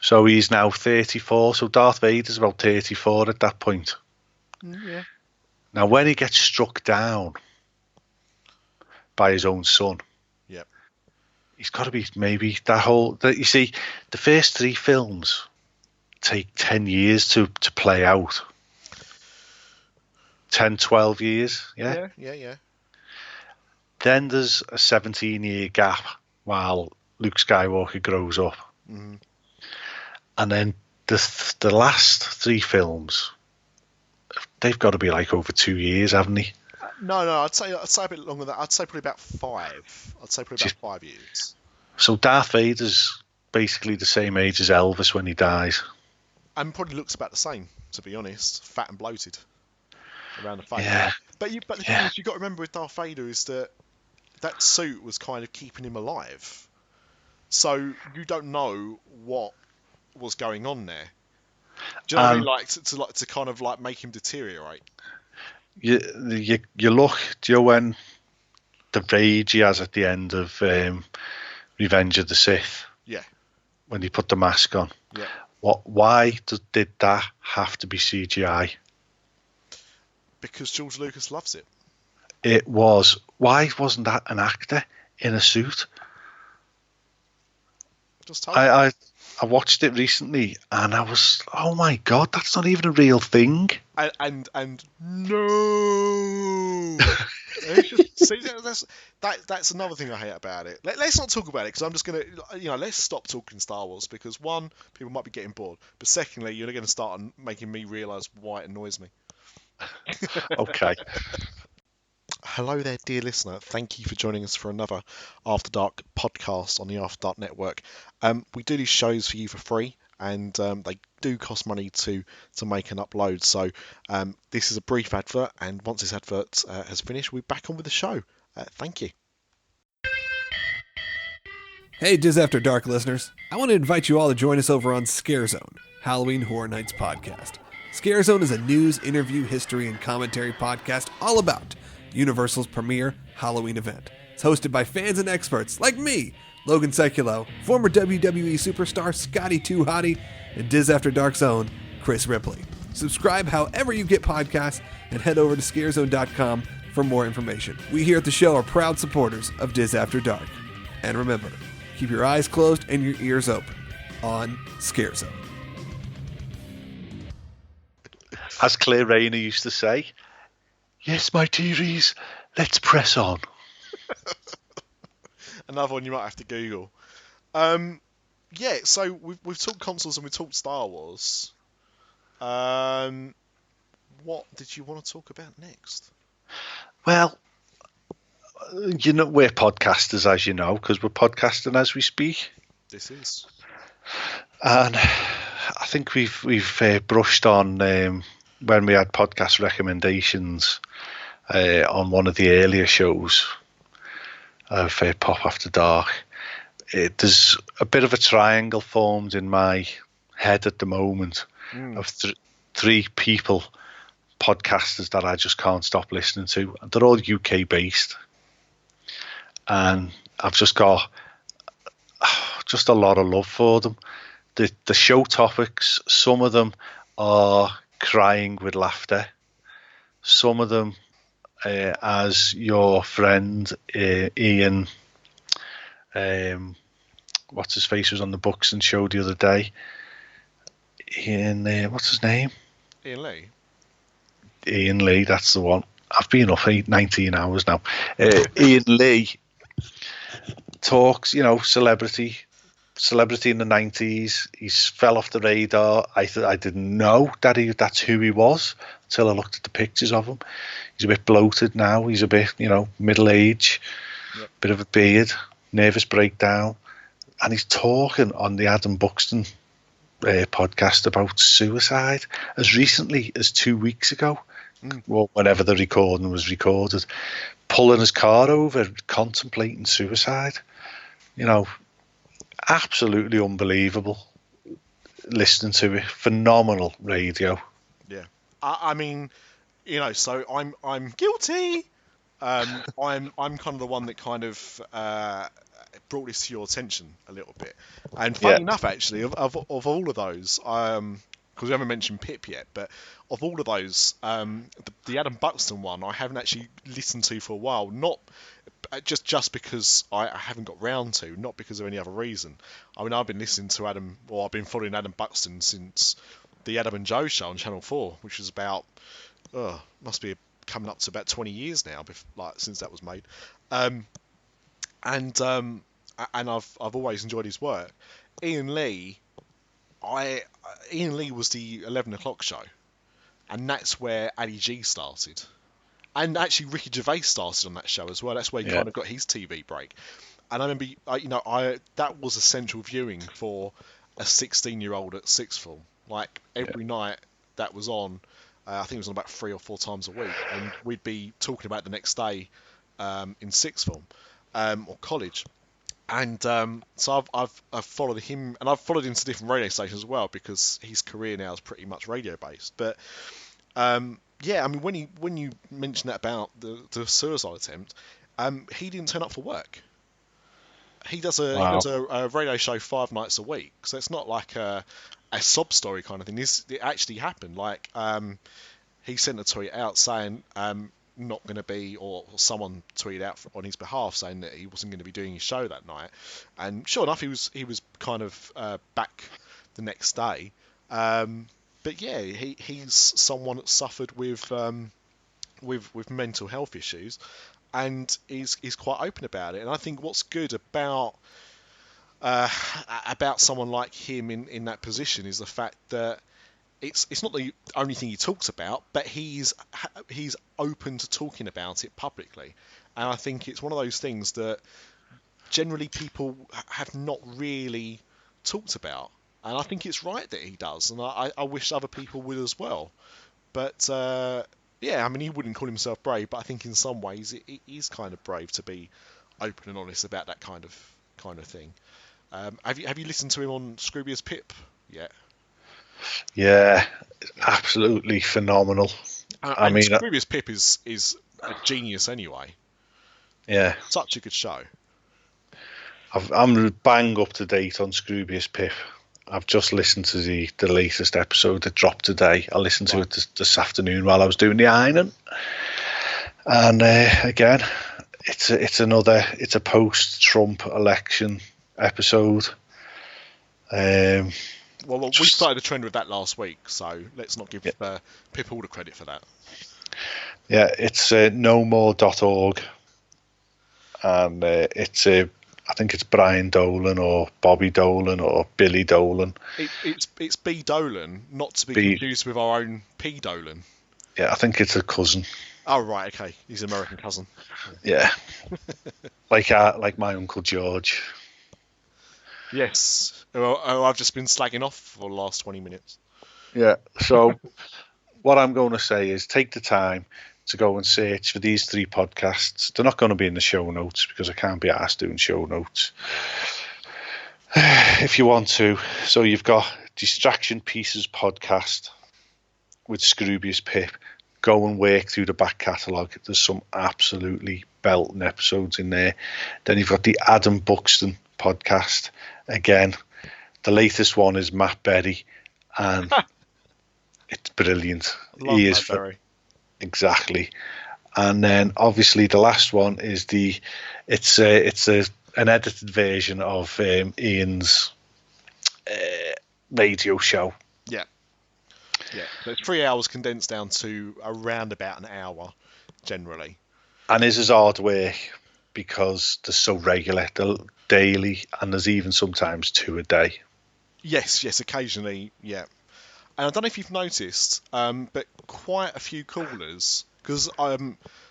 So he's now 34. So Darth Vader's about 34 at that point. Yeah. Now, when he gets struck down by his own son, yep, he's got to be maybe you see, the first 3 films take 10 years to play out. 10, 12 years, yeah? Yeah. Then there's a 17-year gap while Luke Skywalker grows up. Mm-hmm. And then the last 3 films, they've got to be like over 2 years, haven't they? No, I'd say a bit longer than that. I'd say probably about 5. I'd say probably about 5 years. So Darth Vader's basically the same age as Elvis when he dies. And probably looks about the same, to be honest. Fat and bloated around the face. Yeah. But the thing is, you've got to remember with Darth Vader is that suit was kind of keeping him alive. So you don't know what was going on there. Do you know what I mean? Like to kind of like make him deteriorate. You look, do you know when the rage he has at the end of Revenge of the Sith? Yeah. When he put the mask on. Yeah. Why did that have to be CGI? Because George Lucas loves it. It was. Why wasn't that an actor in a suit? Just told I watched it recently and I was, oh my God, that's not even a real thing. And no. See, that's another thing I hate about it. Let's not talk about it because I'm just gonna, let's stop talking Star Wars because one, people might be getting bored, but secondly, you're going to start making me realise why it annoys me. Okay. Hello there, dear listener. Thank you for joining us for another After Dark podcast on the After Dark Network. We do these shows for you for free, and they do cost money to make and upload. So this is a brief advert, and once this advert has finished, we're back on with the show. Thank you. Hey, Diz After Dark listeners. I want to invite you all to join us over on Scare Zone, Halloween Horror Nights podcast. Scare Zone is a news, interview, history, and commentary podcast all about Universal's premier Halloween event. It's hosted by fans and experts like me, Logan Sekulow, former WWE superstar Scotty 2 Hottie, and Diz After Dark's own Chris Ripley. Subscribe however you get podcasts and head over to scarezone.com for more information. We here at the show are proud supporters of Diz After Dark. And remember, keep your eyes closed and your ears open on Scare Zone. As Claire Rayner used to say, yes, my dearies, let's press on. Another one you might have to Google. Yeah, so we've talked consoles and we've talked Star Wars. What did you want to talk about next? Well, you know, we're podcasters, as you know, because we're podcasting as we speak. This is. And I think we've brushed on when we had podcast recommendations on one of the earlier shows of Pop After Dark. There's a bit of a triangle formed in my head at the moment of three people, podcasters that I just can't stop listening to. They're all UK based, and I've just got just a lot of love for them. The show topics, some of them are crying with laughter. Some of them, as your friend Ian, what's his face, was on the Buxton show the other day. Ian, what's his name? Ian Lee. Ian Lee, that's the one. I've been up 19 hours now. Ian Lee talks, you know, celebrity in the 90s. He's fell off the radar. I didn't know that's who he was until I looked at the pictures of him. He's a bit bloated now. He's a bit, you know, middle age, bit of a beard, nervous breakdown, and he's talking on the Adam Buxton podcast about suicide as recently as 2 weeks ago. Well, whenever the recording was recorded, pulling his car over, contemplating suicide. You know, absolutely unbelievable. Listening to it, phenomenal radio. Yeah, I mean, you know, so I'm guilty. I'm kind of the one that kind of brought this to your attention a little bit. And funny enough, actually, of all of those, because we haven't mentioned Pip yet, but of all of those, the Adam Buxton one I haven't actually listened to for a while. Not just because I haven't got round to, not because of any other reason. I mean, I've been listening to I've been following Adam Buxton since the Adam and Joe show on Channel 4, which is about, must be coming up to about 20 years now, since that was made. And I've always enjoyed his work. Ian Lee was the 11 o'clock show, and that's where Ali G started. And actually, Ricky Gervais started on that show as well. That's where he kind of got his TV break. And I remember, that was essential viewing for a 16-year-old at sixth form. Like, every night that was on, I think it was on about 3 or 4 times a week, and we'd be talking about the next day in sixth form or college. And so I've followed him, and I've followed him to different radio stations as well, because his career now is pretty much radio based. But yeah, I mean, when you mentioned that about the suicide attempt, he didn't turn up for work. He does a radio show 5 nights a week, so it's not like a sob story kind of thing. It actually happened. Like, he sent a tweet out saying not going to be, or someone tweeted out on his behalf saying that he wasn't going to be doing his show that night. And sure enough, he was kind of back the next day. But yeah, he's someone that suffered with mental health issues, and is quite open about it. And I think what's good about someone like him in that position is the fact that it's not the only thing he talks about, but he's open to talking about it publicly. And I think it's one of those things that generally people have not really talked about. And I think it's right that he does, and I wish other people would as well. But yeah, I mean, he wouldn't call himself brave, but I think in some ways it is kind of brave to be open and honest about that kind of thing. Have you listened to him on Scroobius Pip yet? Yeah, absolutely phenomenal. I And mean, Scroobius Pip is a genius anyway. yeah, Such a good show. I'm bang up to date on Scroobius Pip. I've just listened to the latest episode that dropped today. I listened to it this afternoon while I was doing the ironing. And again, it's a post-Trump election episode. Well, we started the trend with that last week, so let's not give Pip all the credit for that. Yeah, it's nomore.org, and I think it's Brian Dolan or Bobby Dolan or Billy Dolan. It's B Dolan, not to be confused with our own P Dolan. Yeah, I think it's a cousin. Oh right, okay, he's an American cousin. Yeah, like my Uncle George. Yes, I've just been slagging off for the last 20 minutes. Yeah, so what I'm going to say is take the time to go and search for these 3 podcasts. They're not going to be in the show notes because I can't be asked doing show notes. If you want to. So you've got Distraction Pieces podcast with Scroobius Pip. Go and work through the back catalogue. There's some absolutely belting episodes in there. Then you've got the Adam Buxton podcast. Again, the latest one is Matt Berry, and it's brilliant. He is Berry. Exactly. And then obviously the last one is an edited version of Ian's radio show. Yeah. So it's 3 hours condensed down to around about an hour, generally. And this is hard work because they're so regular, they're daily, and there's even sometimes 2 a day. Yes, occasionally, yeah. And I don't know if you've noticed, but quite a few callers, because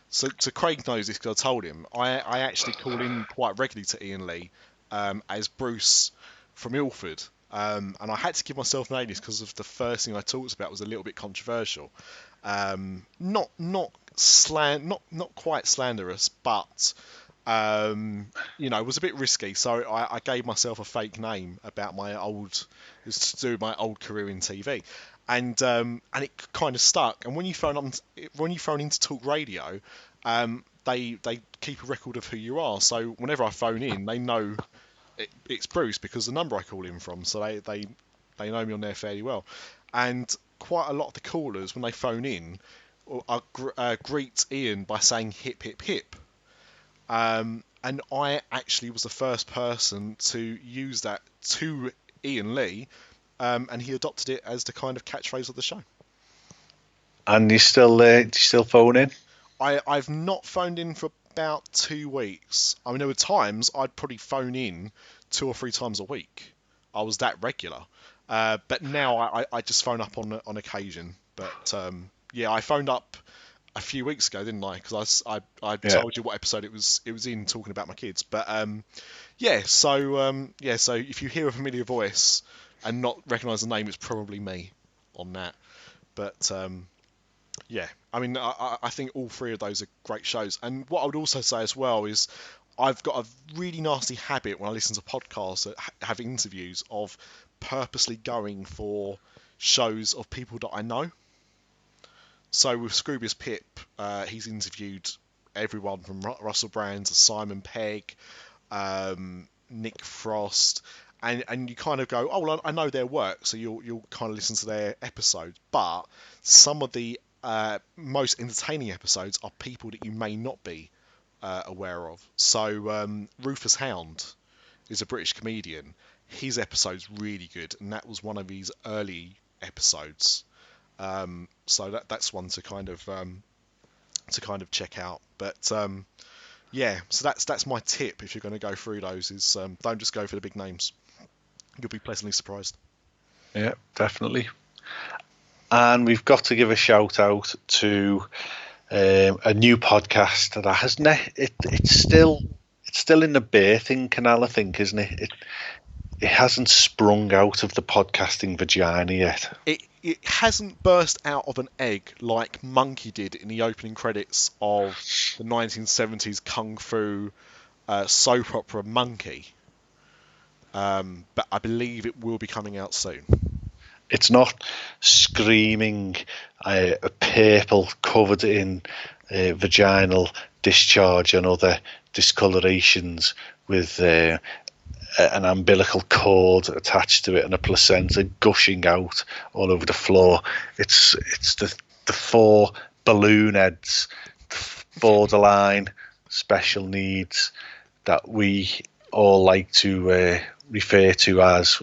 so Craig knows this because I told him, I actually call in quite regularly to Ian Lee as Bruce from Ilford. And I had to give myself an alias because of the first thing I talked about was a little bit controversial. Not quite slanderous, but it was a bit risky. So I gave myself a fake name about to do my old career in TV, and it kind of stuck. And when you phone in to talk radio, they keep a record of who you are. So whenever I phone in, they know it's Bruce because the number I call in from. So they know me on there fairly well. And quite a lot of the callers, when they phone in, greet Ian by saying hip hip hip. And I actually was the first person to use that to Ian Lee, and he adopted it as the kind of catchphrase of the show. And you still phone in? I've not phoned in for about 2 weeks. I mean, there were times I'd probably phone in 2 or 3 times a week. I was that regular. But now I just phone up on occasion. But I phoned up a few weeks ago, didn't I? Because I told you what episode it was in, talking about my kids. But so if you hear a familiar voice and not recognise the name, it's probably me on that. But I mean, I think all 3 of those are great shows. And what I would also say as well is I've got a really nasty habit when I listen to podcasts that have interviews of purposely going for shows of people that I know. So with Scroobius Pip, he's interviewed everyone from Russell Brand to Simon Pegg, Nick Frost, and you kind of go, oh well, I know their work, so you'll kind of listen to their episodes. But some of the most entertaining episodes are people that you may not be aware of. So Rufus Hound is a British comedian. His episode's really good, and that was one of his early episodes. So that's one to kind of check out. But so that's my tip if you're going to go through those is don't just go for the big names. You'll be pleasantly surprised. Yeah, definitely. And we've got to give a shout out to a new podcast that hasn't it's still in the birthing canal, I think, isn't it? It hasn't sprung out of the podcasting vagina yet. It hasn't burst out of an egg like Monkey did in the opening credits of the 1970s kung fu soap opera Monkey. But I believe it will be coming out soon. It's not screaming purple covered in vaginal discharge and other discolorations with an umbilical cord attached to it and a placenta gushing out all over the floor. It's the four balloon heads, borderline special needs that we all like to refer to as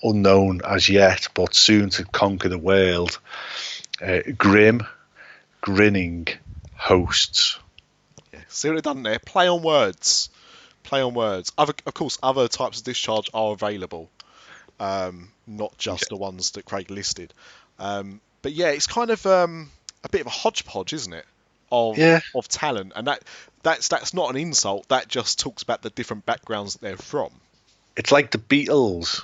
unknown as yet, but soon to conquer the world. Grim Grinning Hosts. Yeah, see what they've done there? Play on words. Play on words. Of course, other types of discharge are available, not just the ones that Craig listed. But yeah, it's kind of a bit of a hodgepodge, isn't it? Of talent, and that's not an insult. That just talks about the different backgrounds that they're from. It's like the Beatles.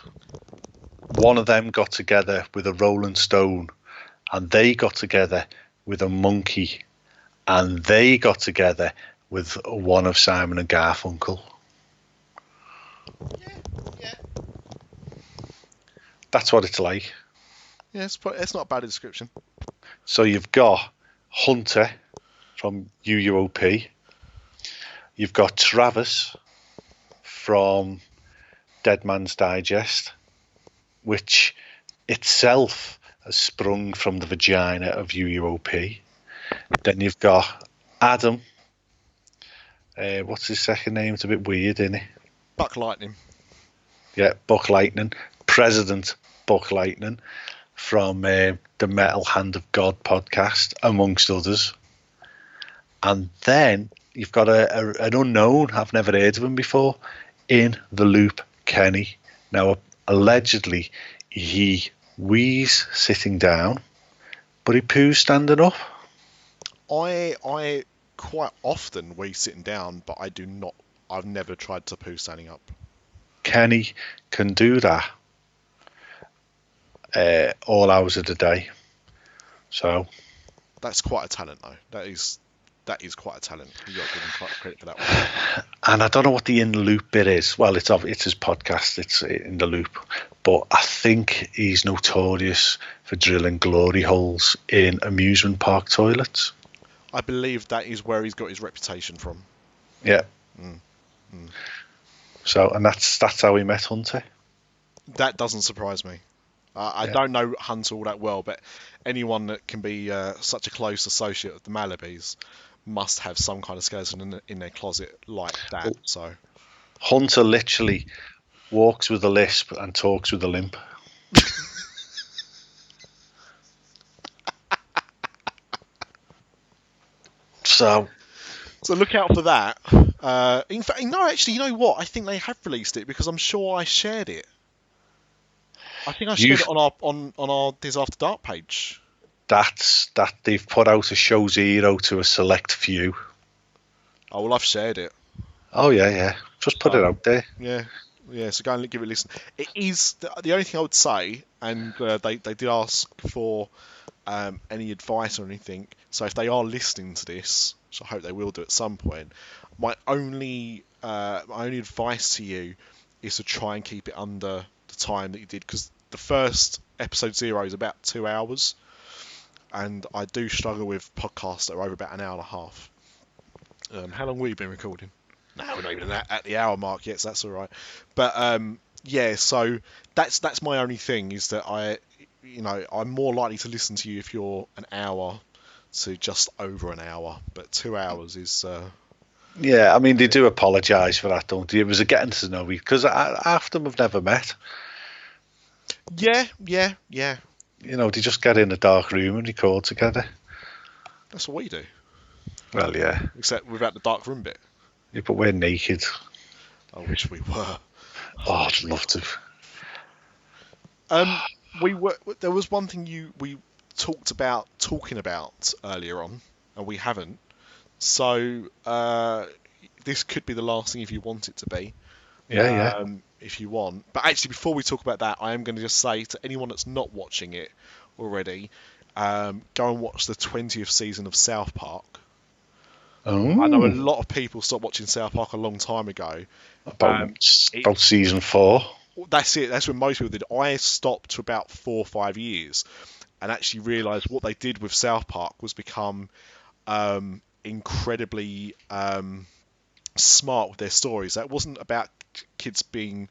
One of them got together with a Rolling Stone, and they got together with a monkey, and they got together with one of Simon and Garfunkel. Yeah. That's what it's like. Yeah, it's not a bad description. So you've got Hunter from UUOP. You've got Travis from Dead Man's Digest, which itself has sprung from the vagina of UUOP. Then you've got Adam. What's his second name? It's a bit weird, isn't it? Buck Lightning. Yeah, Buck Lightning. President Buck Lightning from the Metal Hand of God podcast, amongst others. And then you've got an unknown, I've never heard of him before, In the Loop Kenny. Now, allegedly, he wheezes sitting down, but he poos standing up. I quite often wee sitting down, but I do not. I've never tried to poo standing up. Kenny can do that all hours of the day. So that's quite a talent, though. That is quite a talent. You got to give him quite credit for that one. And I don't know what the in the loop bit is. Well, it's his podcast. It's in the loop, but I think he's notorious for drilling glory holes in amusement park toilets. I believe that is where he's got his reputation from. Yeah. So, and that's how we met Hunter. That doesn't surprise me. I don't know Hunter all that well, but anyone that can be such a close associate of the Malibis must have some kind of skeleton in their closet like that. So Hunter literally walks with a lisp and talks with a limp. So look out for that. In fact, no, actually, you know what? I think they have released it because I'm sure I shared it. I think I shared it on our Diz After Dark page. That they've put out a show zero to a select few. Oh well, I've shared it. Oh yeah. Just put it out there. Yeah. So go and give it a listen. It is the only thing I would say, and they did ask for any advice or anything. So if they are listening to this, which I hope they will do at some point, my only advice to you is to try and keep it under the time that you did, because the first episode 0 is about 2 hours, and I do struggle with podcasts that are over about an hour and a half. How long have you been recording? No, we're not even at the hour mark yet, so that's all right. But yeah, so that's my only thing, is that I'm more likely to listen to you if you're an hour to just over an hour, but 2 hours is. Yeah, I mean, they do apologise for that, don't they? It was a getting to know me, because half of them have never met. Yeah. You know, they just get in a dark room and record together. That's what we do. Well, yeah. Except without the dark room bit. Yeah, but we're naked. I wish we were. Oh, I'd love to. There was one thing we talking about earlier on, and we haven't. So this could be the last thing if you want it to be. Yeah. If you want. But actually, before we talk about that, I am going to just say to anyone that's not watching it already, go and watch the 20th season of South Park. Oh. I know a lot of people stopped watching South Park a long time ago. About season 4. that's it. That's what most people did. I stopped to about 4 or 5 years, and actually realised what they did with South Park was become incredibly smart with their stories. That wasn't about kids being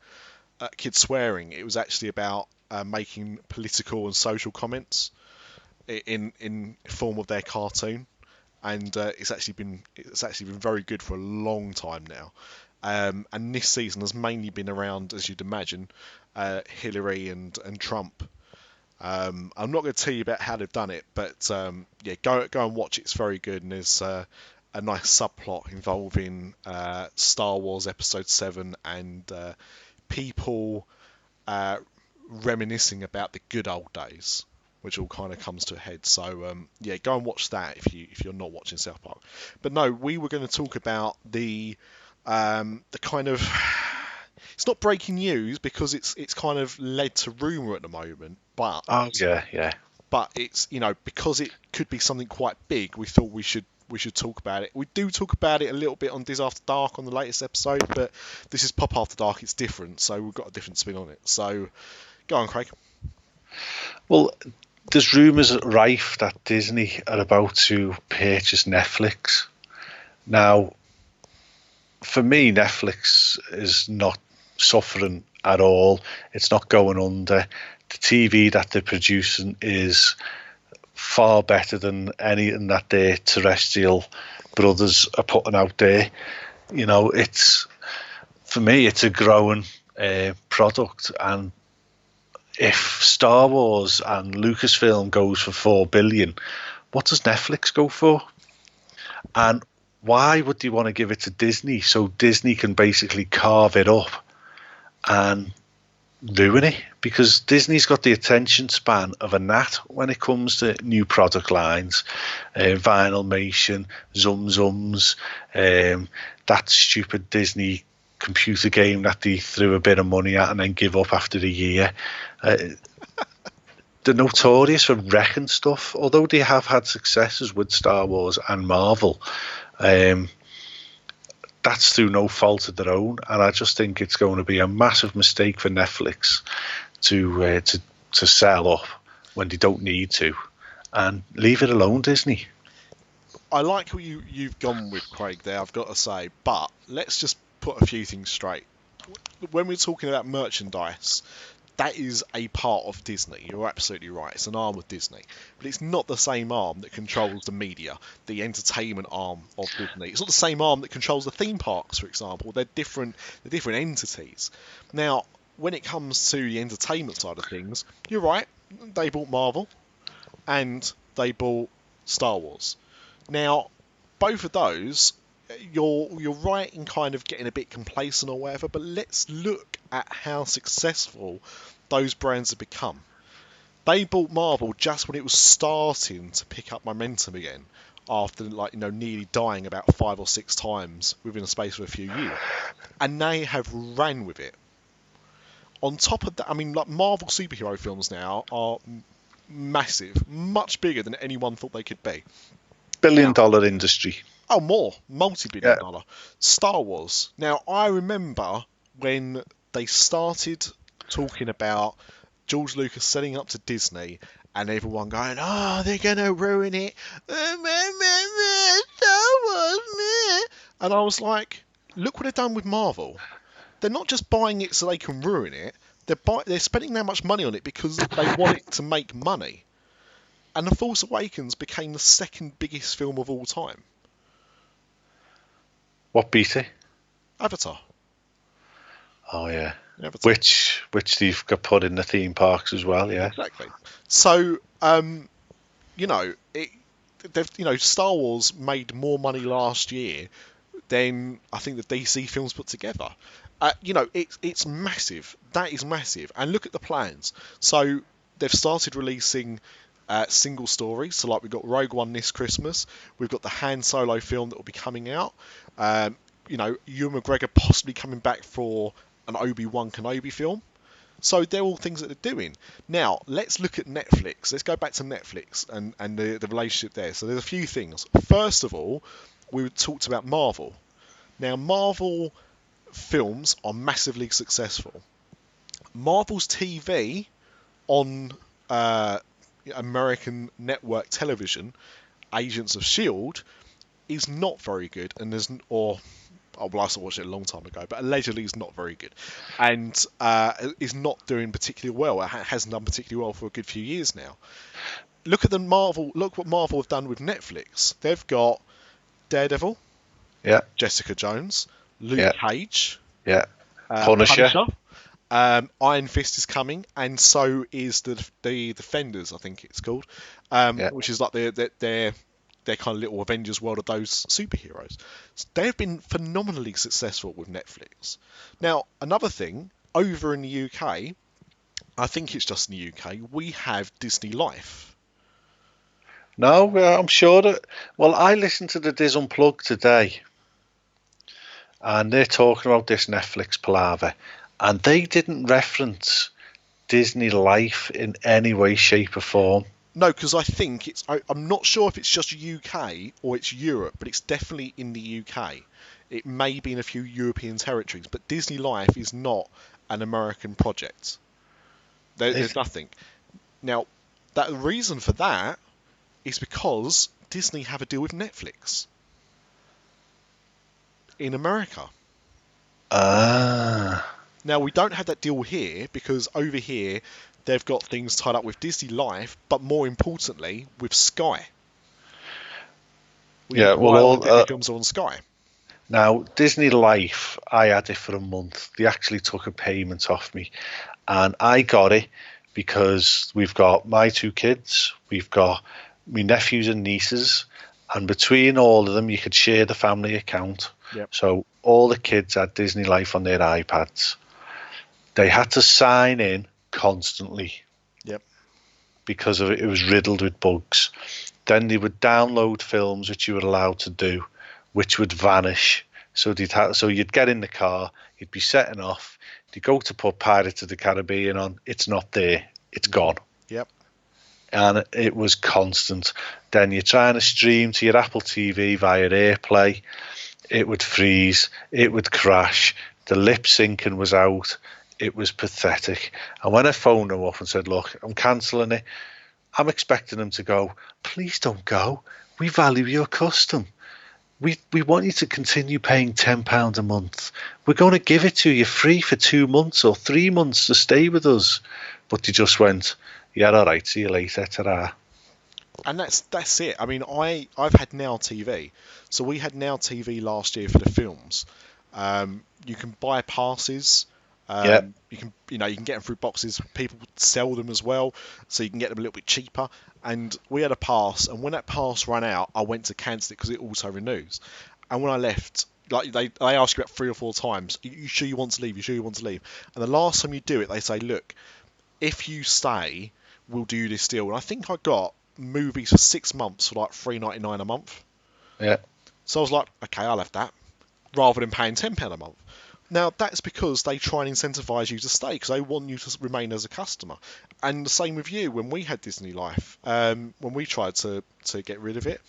kids swearing. It was actually about making political and social comments in form of their cartoon, and it's actually been very good for a long time now. And this season has mainly been around, as you'd imagine, Hillary and Trump. I'm not going to tell you about how they've done it, but yeah, go and watch it. It's very good, and there's a nice subplot involving Star Wars Episode 7 and people reminiscing about the good old days, which all kind of comes to a head. So yeah, go and watch that if you're not watching South Park. But no, we were going to talk about the kind of, it's not breaking news because it's kind of led to rumour at the moment, but yeah. But it's, because it could be something quite big, we thought we should talk about it. We do talk about it a little bit on Diz After Dark on the latest episode, but this is Pop After Dark. It's different, so we've got a different spin on it. So go on, Craig. Well, there's rumours rife that Disney are about to purchase Netflix. Now, for me, Netflix is not suffering at all. It's not going under. The TV that they're producing is far better than anything that their terrestrial brothers are putting out there. For me, it's a growing product, and if Star Wars and Lucasfilm goes for $4 billion, what does Netflix go for? And why would they want to give it to Disney so Disney can basically carve it up and ruin it? Because Disney's got the attention span of a gnat when it comes to new product lines, Vinylmation, Zum Zums, that stupid Disney computer game that they threw a bit of money at and then give up after a year. They're notorious for wrecking stuff, although they have had successes with Star Wars and Marvel. That's through no fault of their own, and I just think it's going to be a massive mistake for Netflix to sell up when they don't need to, and leave it alone, Disney. I like what you've gone with, Craig, there, I've got to say, but let's just put a few things straight. When we're talking about merchandise, that is a part of Disney. You're absolutely right. It's an arm of Disney. But it's not the same arm that controls the media, the entertainment arm of Disney. It's not the same arm that controls the theme parks, for example. They're different entities. Now, when it comes to the entertainment side of things, you're right. They bought Marvel and they bought Star Wars. Now, both of those, you're right in kind of getting a bit complacent or whatever, but let's look at how successful those brands have become. They bought Marvel just when it was starting to pick up momentum again, after nearly dying about 5 or 6 times within a space of a few years, and they have ran with it. On top of that, I mean, like, Marvel superhero films now are massive, much bigger than anyone thought they could be. Billion-dollar industry. Oh, more. Multi-billion dollar. Star Wars. Now, I remember when they started talking about George Lucas setting up to Disney and everyone going, oh, they're going to ruin it. Star Wars. And I was like, look what they've done with Marvel. They're not just buying it so they can ruin it. They're spending that much money on it because they want it to make money. And The Force Awakens became the second biggest film of all time. What beat it? Avatar. Oh yeah. Avatar. Which they've got put in the theme parks as well, yeah. Exactly. So, Star Wars made more money last year than I think the DC films put together. It's massive. That is massive. And look at the plans. So they've started releasing single stories. So like we've got Rogue One this Christmas. We've got the Han Solo film that will be coming out. Ewan McGregor possibly coming back for an Obi-Wan Kenobi film. So they're all things that they're doing. Now, let's look at Netflix. Let's go back to Netflix and the relationship there. So there's a few things. First of all, we talked about Marvel. Now, Marvel films are massively successful. Marvel's TV on American network television, Agents of Shield, is not very good, and well, I watched it a long time ago, but allegedly is not very good, and is not doing particularly well. It hasn't done particularly well for a good few years now. Look what Marvel have done with Netflix. They've got Daredevil, Yeah. Jessica Jones, Luke Yeah. Cage, Yeah. Punisher. Iron Fist is coming, and so is the Defenders, I think it's called, which is like their kind of little Avengers world of those superheroes. So they've been phenomenally successful with Netflix. Now, another thing, over in the UK, I think it's just in the UK, we have Disney Life. No, I'm sure that. Well, I listened to the Diz Unplugged today, and they're talking about this Netflix palaver, and they didn't reference Disney Life in any way, shape, or form. No, because I think I'm not sure if it's just UK or it's Europe, but it's definitely in the UK. It may be in a few European territories, but Disney Life is not an American project. There's nothing. Now, the reason for that is because Disney have a deal with Netflix in America. Now, we don't have that deal here because over here they've got things tied up with Disney Life, but more importantly with Sky. All the Disney films are on Sky. Now, Disney Life, I had it for a month. They actually took a payment off me, and I got it because we've got my two kids, we've got my nephews and nieces, and between all of them, you could share the family account. Yep. So all the kids had Disney Life on their iPads. They had to sign in constantly. Yep. Because of it was riddled with bugs. Then they would download films, which you were allowed to do, which would vanish. So you'd get in the car, you'd be setting off, you go to put Pirates of the Caribbean on, it's not there, it's gone. Yep. And it was constant. Then you're trying to stream to your Apple TV via AirPlay, it would freeze, it would crash, the lip syncing was out, it was pathetic. And when I phoned them up and said, look, I'm cancelling it, I'm expecting them to go, please don't go, we value your custom. We want you to continue paying £10 a month. We're going to give it to you free for 2 months or 3 months to stay with us. But they just went, yeah, all right, see you later, ta-ra. And that's it. I mean, I've had Now TV. So we had Now TV last year for the films. You can buy passes. You can get them through boxes. People sell them as well, so you can get them a little bit cheaper. And we had a pass, and when that pass ran out, I went to cancel it because it auto renews. And when I left, like they ask you about 3 or 4 times, you sure you want to leave? You sure you want to leave? And the last time you do it, they say, look, if you stay, we'll do this deal. And I think I got movies for 6 months for like $3.99 a month. Yeah. So I was like, okay, I'll have that, rather than paying £10 a month. Now, that's because they try and incentivise you to stay, because they want you to remain as a customer. And the same with you, when we had Disney Life, when we tried to get rid of it,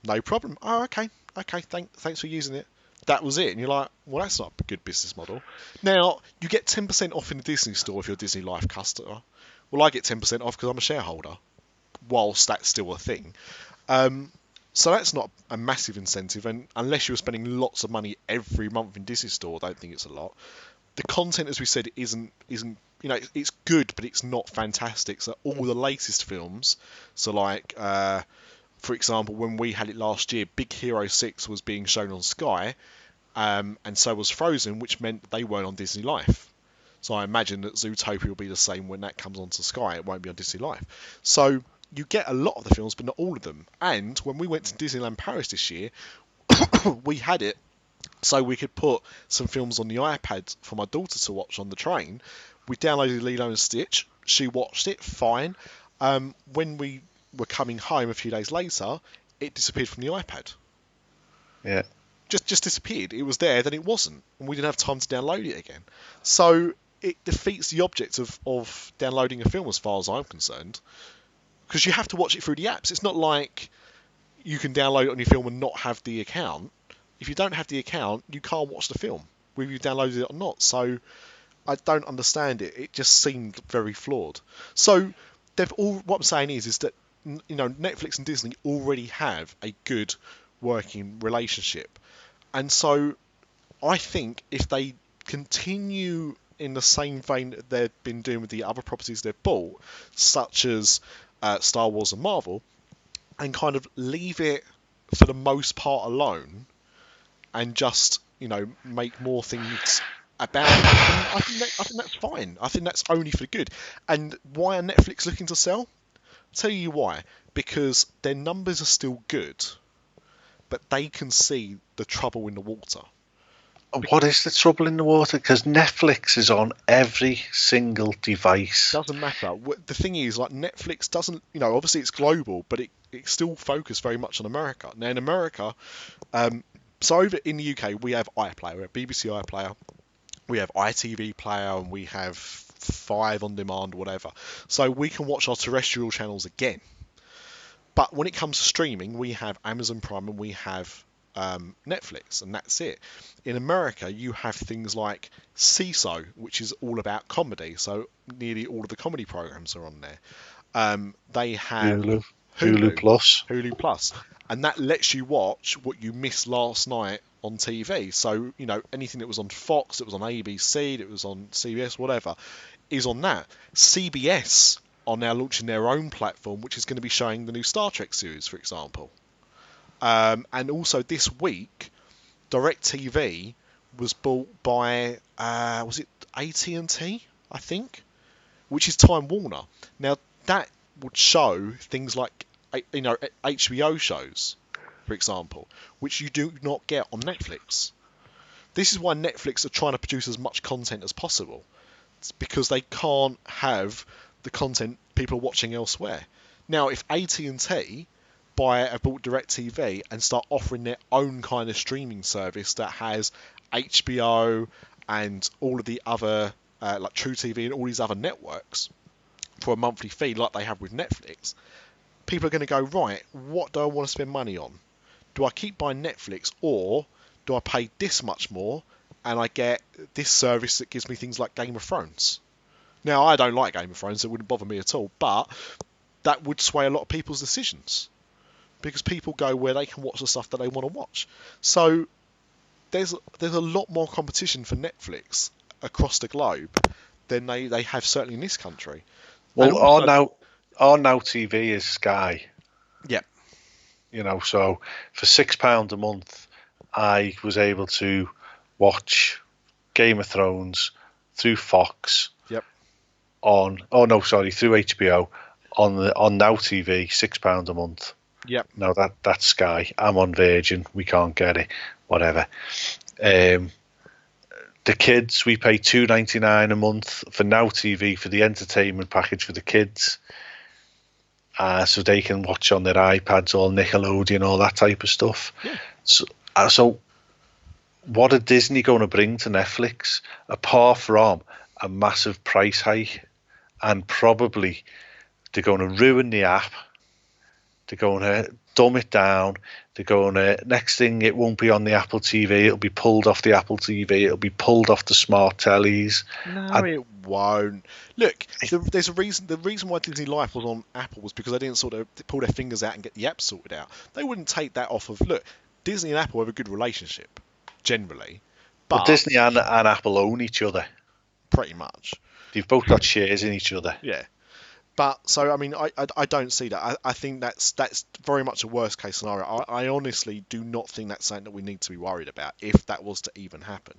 no problem. Oh, okay, thanks for using it. That was it. And you're like, well, that's not a good business model. Now, you get 10% off in the Disney store if you're a Disney Life customer. Well, I get 10% off because I'm a shareholder, whilst that's still a thing. So that's not a massive incentive, and unless you're spending lots of money every month in Disney Store, I don't think it's a lot. The content, as we said, isn't it's good, but it's not fantastic. So all the latest films, so like for example, when we had it last year, Big Hero 6 was being shown on Sky, and so was Frozen, which meant they weren't on Disney Life. So I imagine that Zootopia will be the same when that comes onto Sky. It won't be on Disney Life. So you get a lot of the films, but not all of them. And when we went to Disneyland Paris this year, we had it so we could put some films on the iPad for my daughter to watch on the train. We downloaded Lilo and Stitch. She watched it, fine. When we were coming home a few days later, it disappeared from the iPad. Yeah. Just disappeared. It was there, then it wasn't. And we didn't have time to download it again. So it defeats the object of downloading a film as far as I'm concerned. Because you have to watch it through the apps. It's not like you can download it on your film and not have the account. If you don't have the account, you can't watch the film, whether you downloaded it or not. So I don't understand it. It just seemed very flawed. So what I'm saying is that Netflix and Disney already have a good working relationship, and so I think if they continue in the same vein that they've been doing with the other properties they've bought, such as Star Wars and Marvel, and kind of leave it for the most part alone, and just make more things about it, I think that's fine. I think that's only for good. And why are Netflix looking to sell? I'll tell you why. Because their numbers are still good, but they can see the trouble in the water. What is the trouble in the water? Because Netflix is on every single device. Doesn't matter. The thing is, like, Netflix doesn't, obviously it's global, but it's still focused very much on America. Now in America, so over in the UK we have iPlayer, we have BBC iPlayer, we have ITV Player, and we have 5 on demand, whatever. So we can watch our terrestrial channels again. But when it comes to streaming, we have Amazon Prime and we have Netflix, and that's it. In America, you have things like CISO, which is all about comedy. So nearly all of the comedy programs are on there. They have Hulu Plus, and that lets you watch what you missed last night on TV. So anything that was on Fox, that was on ABC, that was on CBS, whatever, is on that. CBS are now launching their own platform, which is going to be showing the new Star Trek series, for example. And also this week, DirecTV was bought by was it AT&T, I think, which is Time Warner. Now that would show things like HBO shows, for example, which you do not get on Netflix. This is why Netflix are trying to produce as much content as possible. It's because they can't have the content people are watching elsewhere. Now, if AT&T bought DirecTV and start offering their own kind of streaming service that has HBO and all of the other, like True TV and all these other networks for a monthly fee like they have with Netflix, people are going to go, right, what do I want to spend money on? Do I keep buying Netflix, or do I pay this much more and I get this service that gives me things like Game of Thrones? Now, I don't like Game of Thrones, so it wouldn't bother me at all, but that would sway a lot of people's decisions, because people go where they can watch the stuff that they want to watch. So there's a lot more competition for Netflix across the globe than they have certainly in this country. Well, our Now TV is Sky. Yeah. So for £6 a month, I was able to watch Game of Thrones through Fox. Yep. Through HBO on Now TV, £6 a month. Yep. No, that's Sky. I'm on Virgin. We can't get it. Whatever. The kids, we pay $2.99 a month for Now TV for the entertainment package for the kids. So they can watch on their iPads, all Nickelodeon, all that type of stuff. Yeah. So what are Disney going to bring to Netflix apart from a massive price hike? And probably they're going to ruin the app. They're going to dumb it down. They're going to, next thing, it won't be on the Apple TV. It'll be pulled off the Apple TV. It'll be pulled off the smart tellies. No, it won't. Look, there's a reason. The reason why Disney Life was on Apple was because they didn't sort of pull their fingers out and get the app sorted out. They wouldn't take that off of. Look, Disney and Apple have a good relationship, generally. But Disney and Apple own each other. Pretty much. They've both got shares in each other. Yeah. But so I mean, I don't see that. I think that's very much a worst case scenario. I honestly do not think that's something that we need to be worried about if that was to even happen.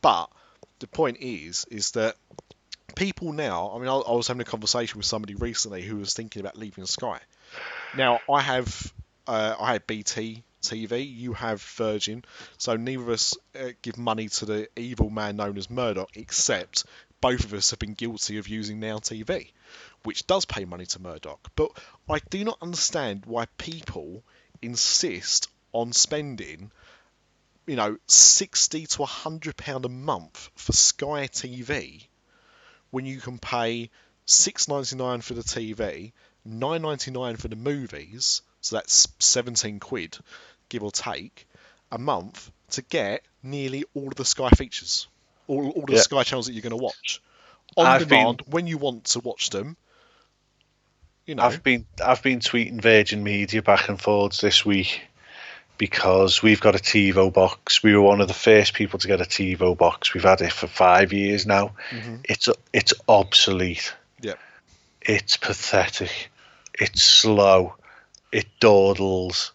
But the point is that people now. I mean, I was having a conversation with somebody recently who was thinking about leaving Sky. Now I had BT TV. You have Virgin. So neither of us give money to the evil man known as Murdoch, except both of us have been guilty of using Now TV, which does pay money to Murdoch. But I do not understand why people insist on spending, £60 to £100 a month for Sky TV when you can pay £6.99 for the TV, £9.99 for the movies, so that's £17, give or take, a month to get nearly all of the Sky features. all the Yeah. Sky channels that you're going to watch on I've demand been when you want to watch them. I've been tweeting Virgin Media back and forwards this week because we've got a TiVo box. We were one of the first people to get a TiVo box. We've had it for 5 years now. Mm-hmm. It's obsolete. Yep. It's pathetic. It's slow. It dawdles.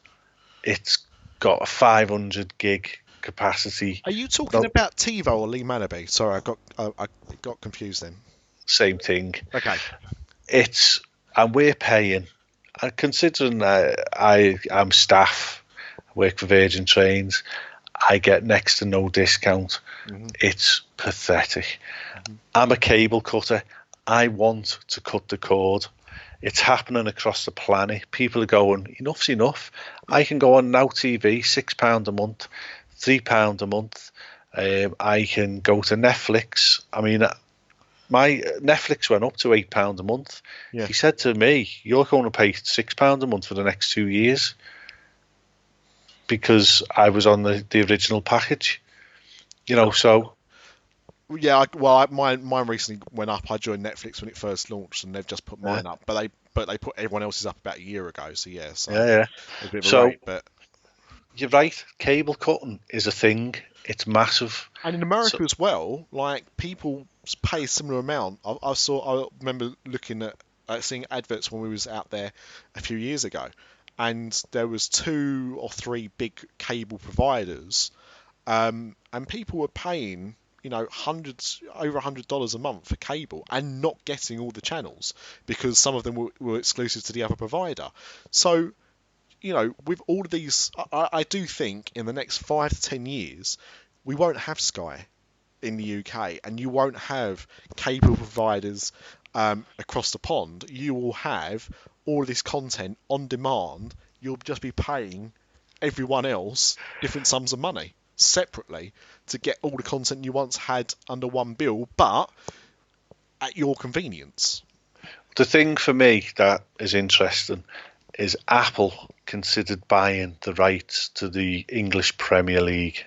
It's got a 500 gig capacity. Are you talking about TiVo or Lee Manabe? Sorry, I got confused then. Same thing. Okay. And we're paying. And considering I'm staff, I work for Virgin Trains, I get next to no discount. Mm-hmm. It's pathetic. Mm-hmm. I'm a cable cutter. I want to cut the cord. It's happening across the planet. People are going, enough's enough. I can go on Now TV, £6 a month, £3 a month. I can go to Netflix. I mean, my Netflix went up to £8 a month. Yeah. He said to me, "You're going to pay £6 a month for the next 2 years," because I was on the original package. So Yeah, mine recently went up. I joined Netflix when it first launched, and they've just put mine up. But they put everyone else's up about a year ago. So yeah, yeah. a bit of a rate, but you're right. Cable cutting is a thing. It's massive. And in America as well, like people pay a similar amount. I remember looking at seeing adverts when we was out there a few years ago, and there was 2 or 3 big cable providers, and people were paying over $100 a month for cable and not getting all the channels because some of them were exclusive to the other provider. So with all of these, I do think in the next 5 to 10 years, we won't have Sky in the UK, and you won't have cable providers across the pond. You will have all of this content on demand. You'll just be paying everyone else different sums of money separately to get all the content you once had under one bill, but at your convenience. The thing for me that is interesting is Apple considered buying the rights to the English Premier League.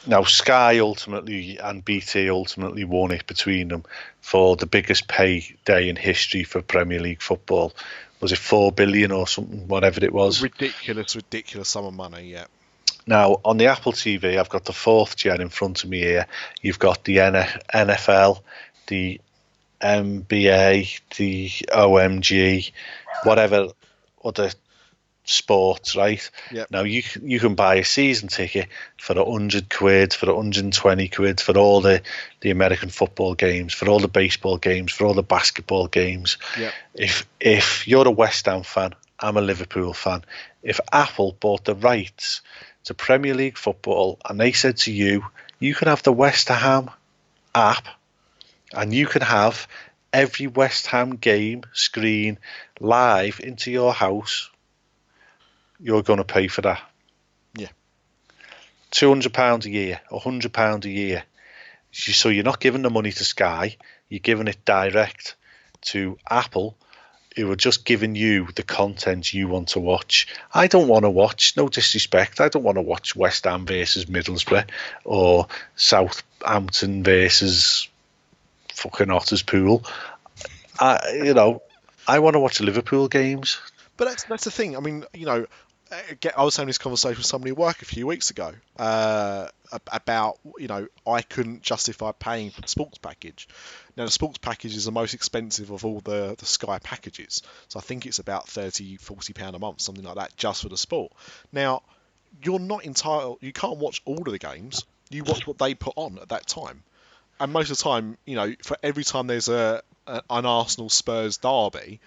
Now, Sky ultimately and BT ultimately won it between them for the biggest payday in history for Premier League football. Was it 4 billion or something, whatever it was? Ridiculous sum of money, yeah. Now, on the Apple TV, I've got the 4th gen in front of me here. You've got the NFL, the NBA, the OMG, whatever other sports, right? Yep. Now, you can buy a season ticket for £100, for £120, for all the American football games, for all the baseball games, for all the basketball games. Yep. If you're a West Ham fan, I'm a Liverpool fan. If Apple bought the rights to Premier League football and they said to you, you can have the West Ham app and you can have every West Ham game screen live into your house, you're going to pay for that. Yeah. £200 a year, £100 a year. So you're not giving the money to Sky, you're giving it direct to Apple, who are just giving you the content you want to watch. I don't want to watch, no disrespect, I don't want to watch West Ham versus Middlesbrough or Southampton versus fucking Otterspool. I want to watch Liverpool games. But that's the thing. I mean, I was having this conversation with somebody at work a few weeks ago about, I couldn't justify paying for the sports package. Now, the sports package is the most expensive of all the Sky packages. So I think it's about £30, £40 a month, something like that, just for the sport. Now, you're not entitled, you can't watch all of the games. You watch what they put on at that time. And most of the time, for every time there's an Arsenal Spurs derby,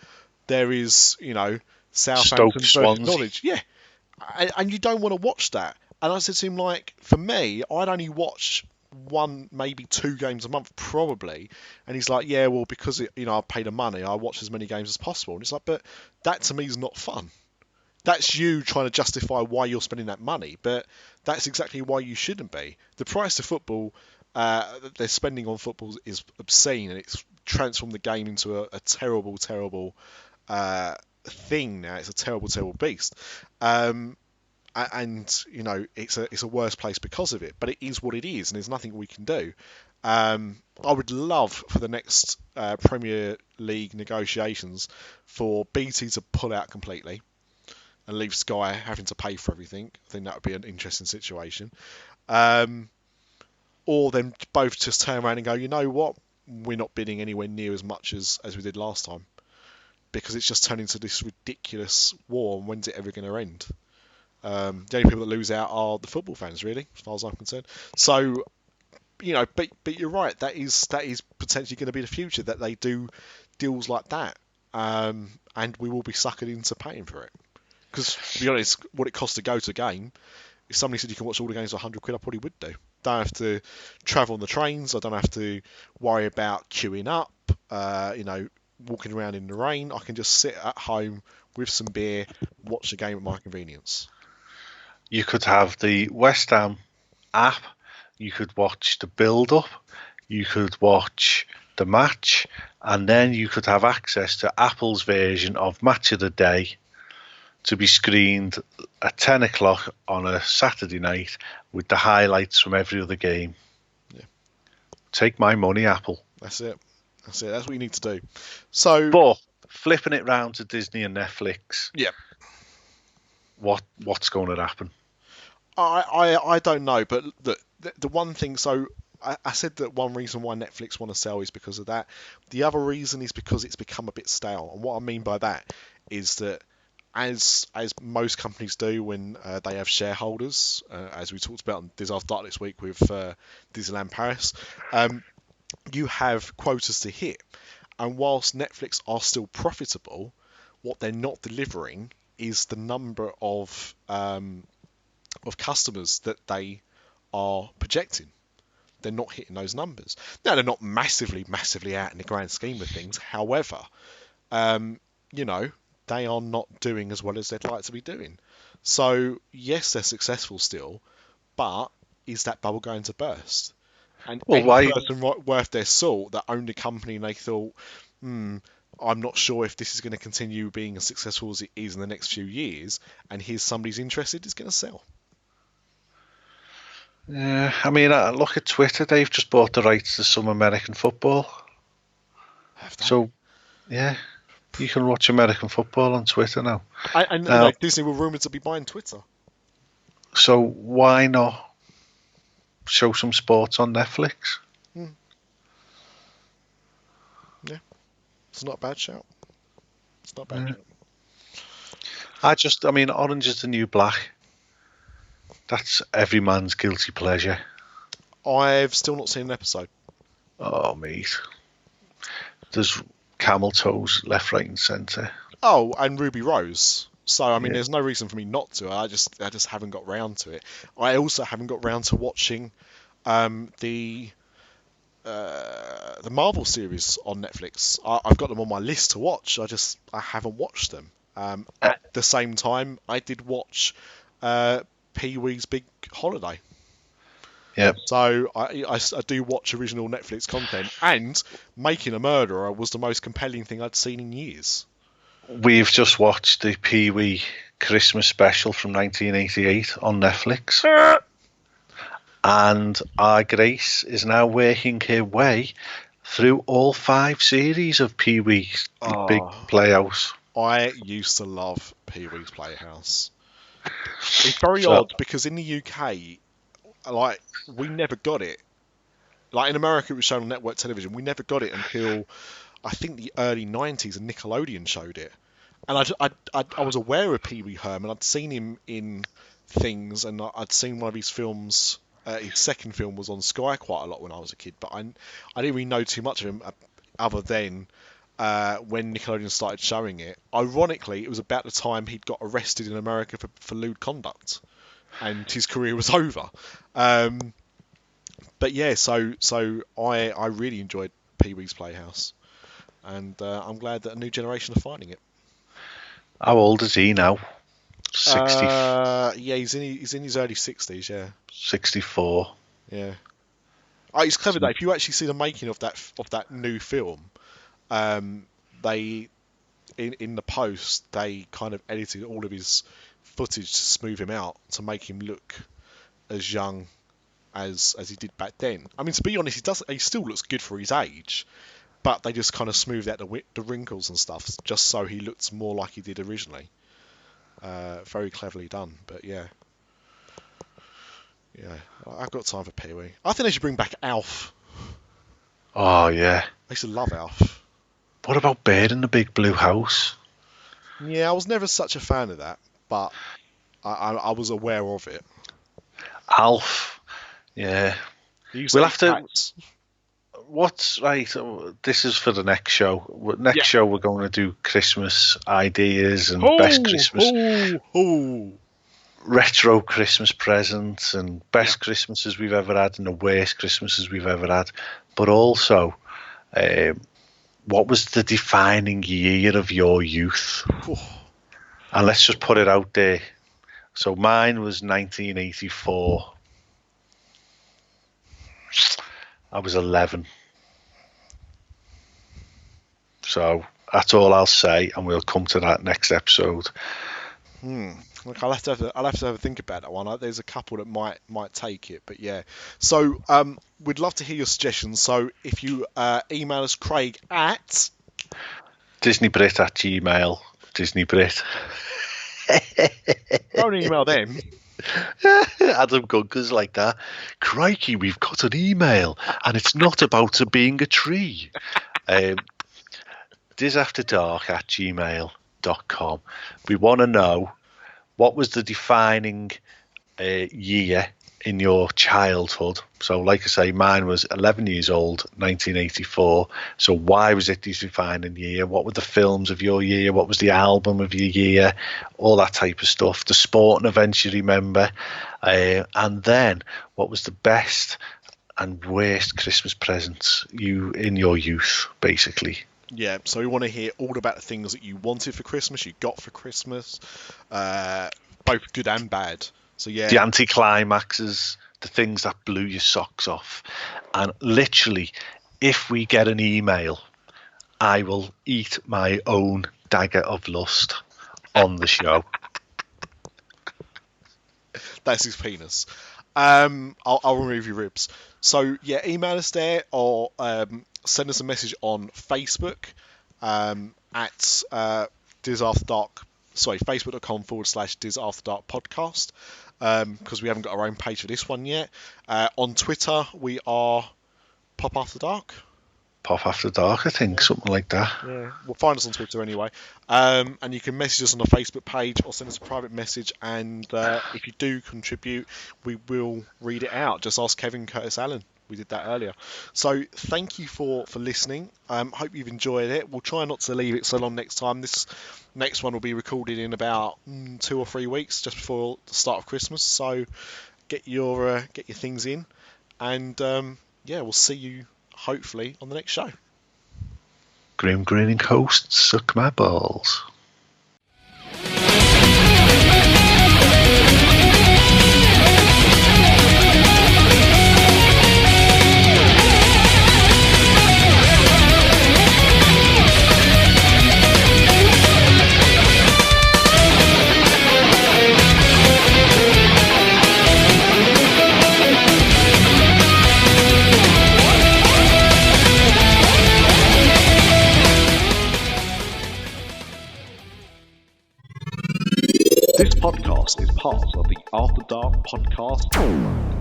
there is, Southampton versus Norwich. Yeah. And you don't want to watch that. And I said to him, for me, I'd only watch 1, maybe 2 games a month, probably. And he's like, yeah, well, because, I pay the money, I watch as many games as possible. And it's like, but that to me is not fun. That's you trying to justify why you're spending that money. But that's exactly why you shouldn't be. The price of football that they're spending on football is obscene, and it's transformed the game into a terrible, terrible thing now. It's a terrible, terrible beast. And and it's a worse place because of it. But it is what it is, and there's nothing we can do. I would love for the next Premier League negotiations for BT to pull out completely and leave Sky having to pay for everything. I think that would be an interesting situation. Or then both just turn around and go, you know what, we're not bidding anywhere near as much as we did last time, because it's just turned into this ridiculous war, and when's it ever going to end? The only people that lose out are the football fans, really, as far as I'm concerned. So, but you're right, that is potentially going to be the future, that they do deals like that, and we will be suckered into paying for it. Because, to be honest, what it costs to go to a game, if somebody said you can watch all the games for £100, I probably would do. Don't have to travel on the trains. I don't have to worry about queuing up, walking around in the rain. I can just sit at home with some beer, watch the game at my convenience. You could have the West Ham app. You could watch the build-up. You could watch the match. And then you could have access to Apple's version of Match of the Day, to be screened at 10 o'clock on a Saturday night with the highlights from every other game. Yeah. Take my money, Apple. That's it. That's what you need to do. So, but flipping it round to Disney and Netflix, yeah, what's going to happen? I don't know, but the one thing. So I said that one reason why Netflix want to sell is because of that. The other reason is because it's become a bit stale, and what I mean by that is that, as most companies do when they have shareholders, as we talked about on Disaster Dark this week with Disneyland Paris, you have quotas to hit. And whilst Netflix are still profitable, what they're not delivering is the number of customers that they are projecting. They're not hitting those numbers. Now, they're not massively out in the grand scheme of things. However, they are not doing as well as they'd like to be doing. So, yes, they're successful still, but is that bubble going to burst? And any person worth their salt that owned a company and they thought, I'm not sure if this is going to continue being as successful as it is in the next few years, and here's somebody's interested, is going to sell. Yeah, I mean, look at Twitter. They've just bought the rights to some American football. Have they? So, yeah. You can watch American football on Twitter now. And Disney were rumoured to be buying Twitter. So why not show some sports on Netflix? Yeah, it's not a bad shout. It's not a bad shout. I mean, Orange is the New Black. That's every man's guilty pleasure. I've still not seen an episode. Oh, mate. There's camel toes left, right, and centre. Oh, and Ruby Rose. So, I mean, there's no reason for me not to. I just haven't got round to it. I also haven't got round to watching the Marvel series on Netflix. I've got them on my list to watch. I haven't watched them. At the same time, I did watch Pee-wee's Big Holiday. Yeah. So I do watch original Netflix content, and Making a Murderer was the most compelling thing I'd seen in years. We've just watched the Pee-wee Christmas special from 1988 on Netflix. And our Grace is now working her way through all 5 series of Pee-wee's Big Playhouse. I used to love Pee-wee's Playhouse. It's very odd because in the UK, like, we never got it. Like, in America, it was shown on network television. We never got it until, I think, the early 90s, and Nickelodeon showed it. And I was aware of Pee Wee Herman. I'd seen him in things, and I'd seen one of his films. His second film was on Sky quite a lot when I was a kid, but I didn't really know too much of him other than when Nickelodeon started showing it. Ironically, it was about the time he'd got arrested in America for lewd conduct, and his career was over. But yeah, so I really enjoyed Pee-wee's Playhouse, and I'm glad that a new generation are finding it. How old is he now? 60. Yeah, he's in his early 60s. Yeah. 64. Yeah. Oh, it's clever that if you actually see the making of that new film, they in the post they kind of edited all of his footage to smooth him out to make him look as young as he did back then. I mean, to be honest, he still looks good for his age, but they just kind of smoothed out the wrinkles and stuff just so he looks more like he did originally. Very cleverly done, but yeah, I've got time for Pee-wee. I think they should bring back Alf. Oh yeah. I used to love Alf. What about Bird in the Big Blue House? Yeah, I was never such a fan of that, but I was aware of it. Alf. Yeah. We'll have to. Cats. What's right? This is for the next show. Next show we're going to do Christmas ideas and best Christmas, retro Christmas presents and best Christmases we've ever had and the worst Christmases we've ever had. But also, what was the defining year of your youth? And let's just put it out there. So mine was 1984. I was 11. So that's all I'll say, and we'll come to that next episode. Look, I'll have to have a think about that one. There's a couple that might take it, but yeah. So we'd love to hear your suggestions. So if you email us, Craig at DisneyBrit@gmail. DisneyBrit. Don't email them. Adam Gunker's like that. Crikey, we've got an email, and it's not about being a tree. disafterdark@gmail.com. We want to know, what was the defining year in your childhood? So like I say, mine was 11 years old, 1984. So why was it the defining year? What were the films of your year? What was the album of your year? All that type of stuff. The sporting events you remember. And then what was the best and worst Christmas presents in your youth, basically? Yeah, so we want to hear all about the things that you wanted for Christmas, you got for Christmas, both good and bad. So yeah, the anticlimaxes, the things that blew your socks off. And literally, if we get an email, I will eat my own dagger of lust on the show. That's his penis. I'll remove your ribs. So yeah, email us there or send us a message on Facebook at Diz After Dark. Sorry, facebook.com/Diz After Dark podcast, because we haven't got our own page for this one yet. On Twitter, we are Pop After Dark. Pop After Dark, I think, something like that. Yeah, well, find us on Twitter anyway. And you can message us on the Facebook page or send us a private message. And if you do contribute, we will read it out. Just ask Kevin Curtis Allen. We did that earlier. So thank you for listening. Hope you've enjoyed it. We'll try not to leave it so long next time. This next one will be recorded in about 2 or 3 weeks, just before the start of Christmas. So get your things in, and we'll see you hopefully on the next show. Grim Grinning Hosts, suck my balls. This podcast is part of the After Dark Podcast Network.